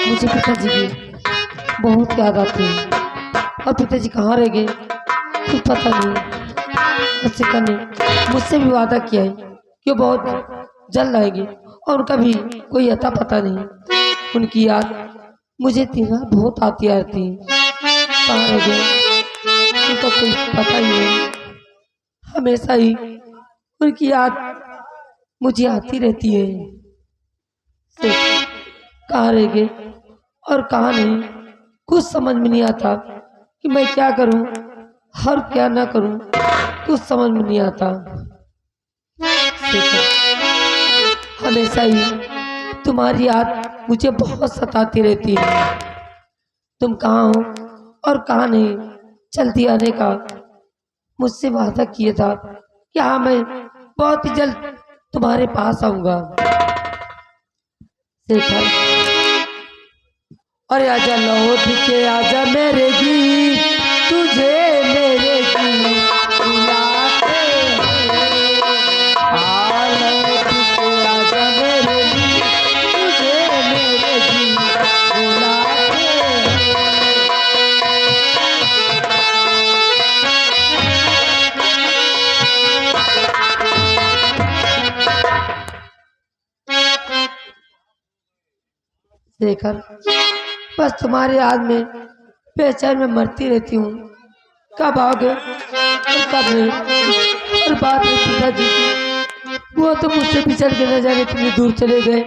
मुझे पिताजी की बहुत याद आती है और पिताजी कहाँ रह गए कुछ पता नहीं। उससे कहने मुझसे भी वादा किया है कि वो बहुत जल्द आएंगे और उनका भी कोई अता पता नहीं। उनकी याद मुझे तीन बहुत आती रहती है। कहाँ रह गए उनका कोई पता ही नहीं। हमेशा ही उनकी याद मुझे आती रहती है। कहाँ रह गए और कहाँ नहीं, कुछ समझ में नहीं आता कि मैं क्या करूं और क्या ना करूं, कुछ समझ में नहीं आता। हमेशा ही तुम्हारी याद मुझे बहुत सताती रहती है। तुम कहाँ हो और कहाँ नहीं, जल्दी आने का मुझसे वादा किया था कि हाँ मैं बहुत ही जल्द तुम्हारे पास आऊंगा। शेखर, और आजा लौट के आजा मेरे गीत, तुझे मेरे गीत बुलाते हैं। लौट के आजा मेरे गीत, तुझे मेरे गीत बुलाते हैं। शेखर, बस तुम्हारे याद में बेचैन में मरती रहती हूँ। कब आओगे और कब नहीं। और बात है पिताजी की, वो तो मुझसे बिछड़ के न जाने इतनी दूर चले गए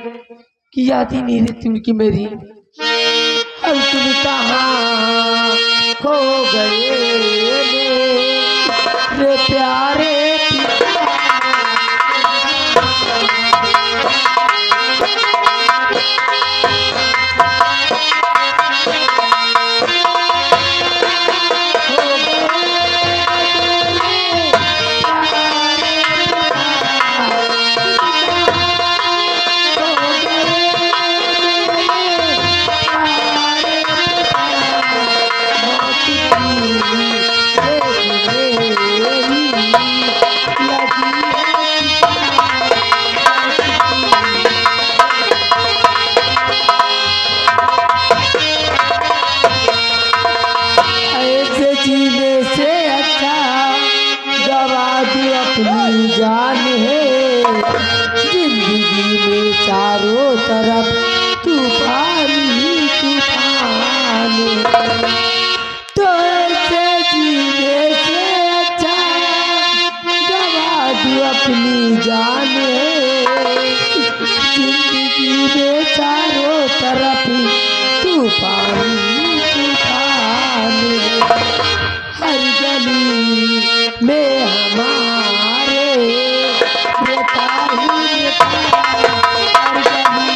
कि याद ही नहीं रहती उनकी मेरी। और तुम कहाँ खो गए रे प्यारे जान है। जिंदगी में चारों तरफ तूफान ही तूफान है। तो ऐसे जीने से अच्छा गवा दूं अपनी जान है। जिंदगी में चारों तरफ तूफान ही तूफान है। हर गली में हमारे रहता ही रहता, हर गली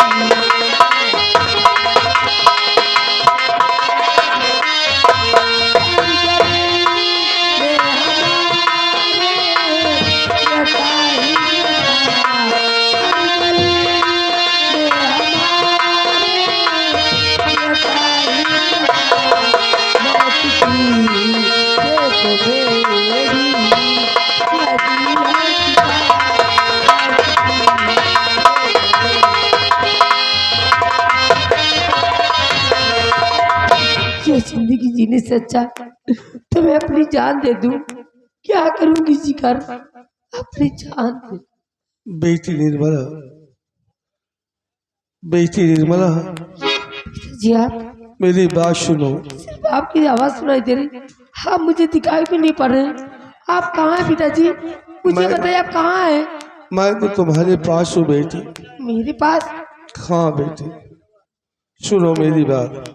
इससे अच्छा तो मैं अपनी जान दे दूं। क्या करूंगी जिगर, अपनी जान दे। बेटी निर्मला, बेटी निर्मला, जी आप मेरी बात सुनो। सिर्फ आपकी आवाज सुनाई दे रही, आप मुझे दिखाई भी नहीं पड़ रहे। आप कहाँ हैं पिताजी? मुझे मैं- बताइए आप कहाँ हैं? मैं तो तुम्हारे पास हूँ बेटी। मेरे पास? हाँ बेटी, सुनो मेरी बात।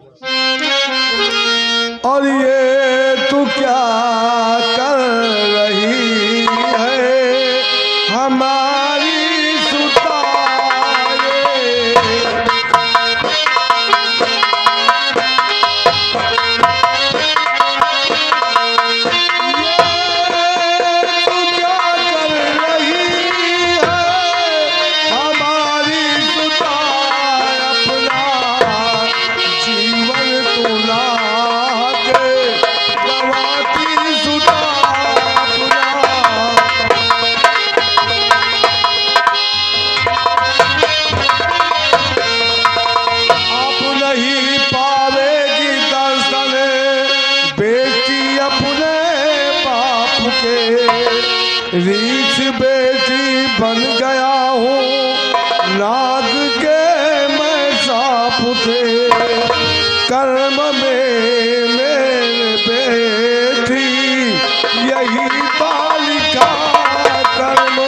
और ये तू क्या कर रही है हमारी सुतारे? रीछ बेटी बन गया हूँ नाग के मैं सांप थे। कर्म में मेरे बेटी यही बालिका कर्म।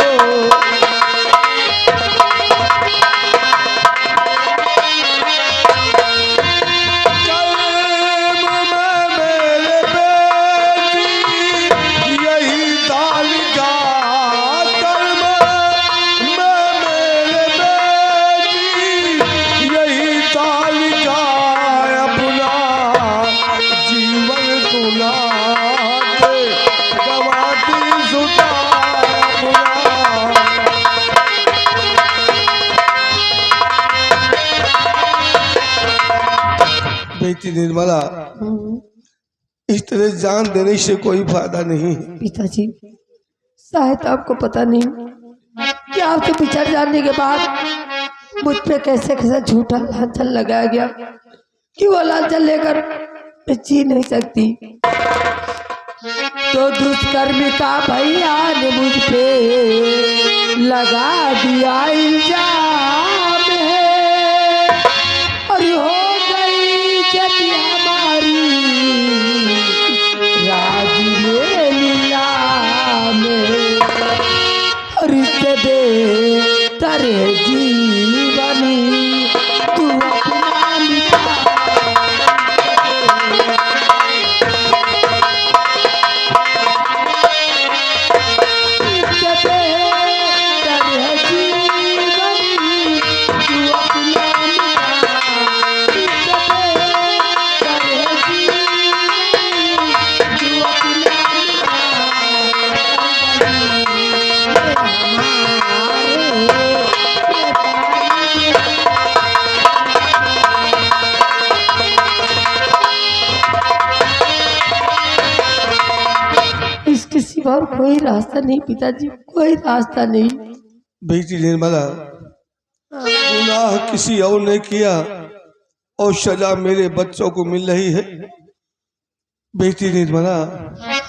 बेटी निर्मला, इस तरह जान देने से कोई फायदा नहीं। पिताजी शायद आपको पता नहीं कि आपसे बिछड़ जाने के बाद मुझ पे कैसे कैसे झूठा लांछन लगाया गया कि वो लांछन लेकर मैं जी नहीं सकती। तो दुष्कर्मी का भैया ने मुझ पे लगा दिया इल्जाम है और हो गई जति हमारी राज में नीलाम में। और इससे बेहतर जीवनी तू अपना मिटा। इसके सिवा और कोई रास्ता नहीं पिताजी, कोई रास्ता नहीं। बेटी निर्मला, गुनाह किसी और ने किया और सजा मेरे बच्चों को मिल रही है। बेटी निर्मला,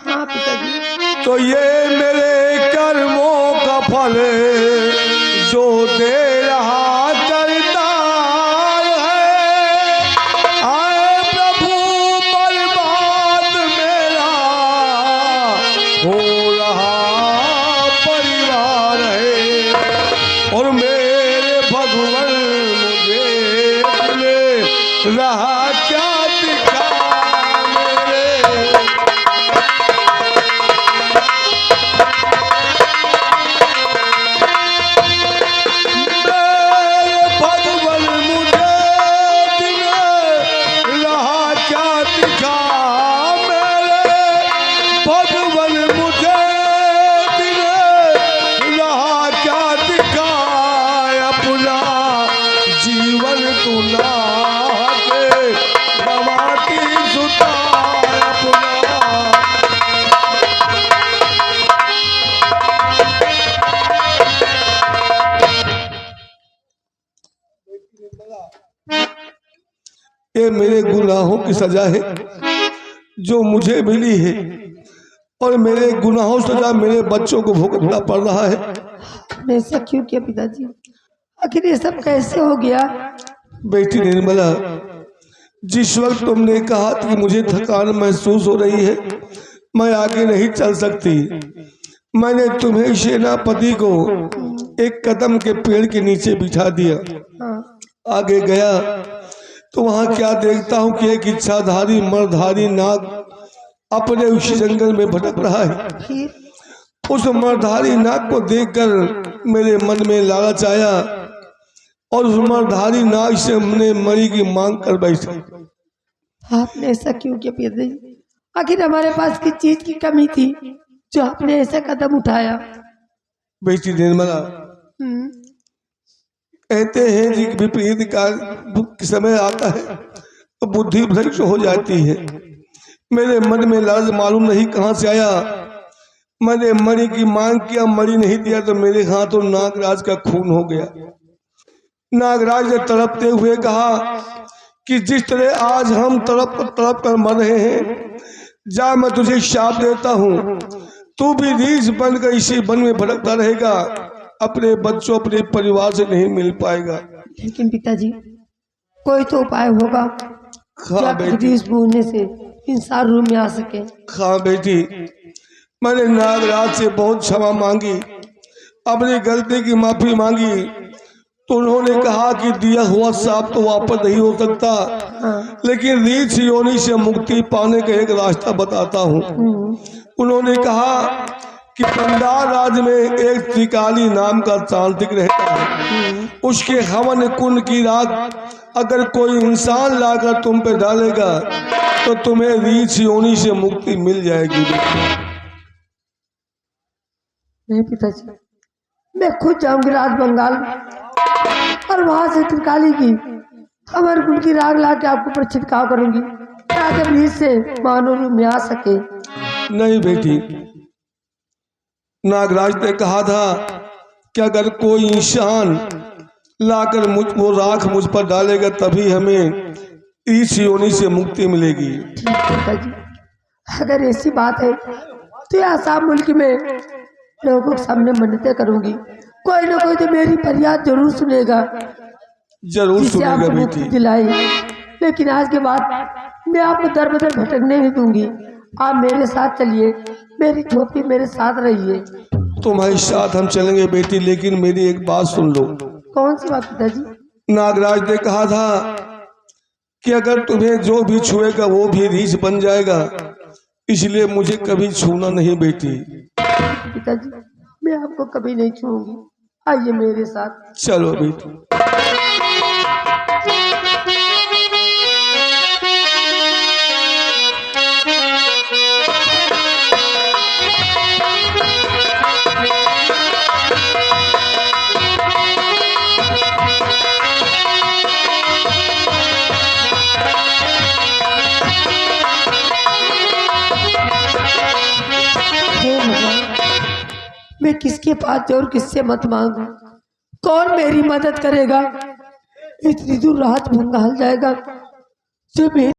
हाँ पिताजी। तो ये मेरे कर्मों का फल जो दे रहा करतार है। आए प्रभु बर्बाद मेरा हो रहा परिवार है और मेरे भगवान मुझे अपने रहा क्या दिखा मेरे। ये मेरे गुनाहों की सजा है। जो मुझे मिली है और मेरे गुनाहों सजा मेरे बच्चों को भुगतना पड़ रहा है। आपने ऐसा क्यों किया पिताजी? आखिर ये सब कैसे हो गया? बेटी निर्मला, जिस वक्त तुमने कहा कि मुझे थकान महसूस हो रही है, मैं आगे नहीं चल सकती, मैंने तुम्हें सेनापति को एक कदम के पेड़ के नीचे बिठा दिया। आगे गया तो वहां क्या देखता हूँ कि एक इच्छाधारी मर्दधारी नाग अपने उसी जंगल में भटक रहा है। उस मर्दधारी नाग को देखकर मेरे मन में लालच आया और उस मर्दधारी नाग से हमने मरी की मांग कर बैठा। आपने ऐसा क्यों किया पिताजी? आखिर हमारे पास किस चीज की कमी थी जो आपने ऐसा कदम उठाया? बेटी निर्मला, कहते हैं कि विपरीत का समय आता है तो बुद्धि भ्रष्ट हो जाती है। मेरे मन में लालच मालूम नहीं कहां से आया, मैंने मणि की मांग किया, मणि नहीं दिया तो मेरे हाथों नागराज का खून हो गया। नागराज ने तड़पते हुए कहा कि जिस तरह आज हम तड़प कर मर रहे हैं, जा मैं तुझे शाप देता हूँ, तू भी रीछ बनकर इसी वन में भटकता रहेगा, अपने बच्चों अपने परिवार से नहीं मिल पाएगा। लेकिन पिताजी, कोई तो उपाय होगा हाँ बेटी, रीछ बूझने से इंसान रूम में आ सके। हाँ बेटी, मैंने नागराज से बहुत क्षमा मांगी, अपनी गलती की माफी मांगी, तो उन्होंने कहा कि दिया हुआ साप तो वापस नहीं हो सकता, लेकिन रीछ योनि से मुक्ति पाने का एक रास्ता बताता हूँ। उन्होंने कहा कि पंडाल राज में एक त्रिकाली नाम का तांत्रिक रहता है, उसके हवन कुंड की राख अगर कोई इंसान लाकर तुम पे डालेगा तो तुम्हें रीछ योनि से मुक्ति मिल जाएगी। नहीं पिताजी, मैं खुद जाऊंगी राज बंगाल और वहां से त्रिकाली की हमारे कुल की राग ला के आपको पर छिड़काव करूंगी ताकि रीछ से मानव रूप में आ सके। नहीं बेटी, नागराज ने कहा था कि अगर कोई इंसान लाकर वो राख मुझ पर डालेगा तभी हमें इस योनि से मुक्ति मिलेगी। ठीक है पिताजी, अगर ऐसी बात है तो आसाम मुल्क में लोगों के सामने मन्नतें करूंगी, कोई ना कोई तो मेरी फरियाद जरूर सुनेगा, जरूर जिससे सुनेगा आपको बेटी। मुक्ति दिलाई। लेकिन आज के बाद मैं आपको दर बदर भटकने नहीं दूंगी, आप मेरे साथ चलिए, मेरी झोपड़ी मेरे साथ रहिए। तुम्हारे साथ हम चलेंगे बेटी, लेकिन मेरी एक बात सुन लो। कौन सी बात पिताजी? नागराज ने कहा था कि अगर तुम्हें जो भी छुएगा वो भी रीछ बन जाएगा, इसलिए मुझे कभी छूना नहीं बेटी। पिताजी, मैं आपको कभी नहीं छूऊंगी, आइए मेरे साथ। चलो बेटी। मैं किसके पास जाऊं और किससे मत मांगू? कौन मेरी मदद करेगा? इतनी दूर रात बंगाल जाएगा जो मेरी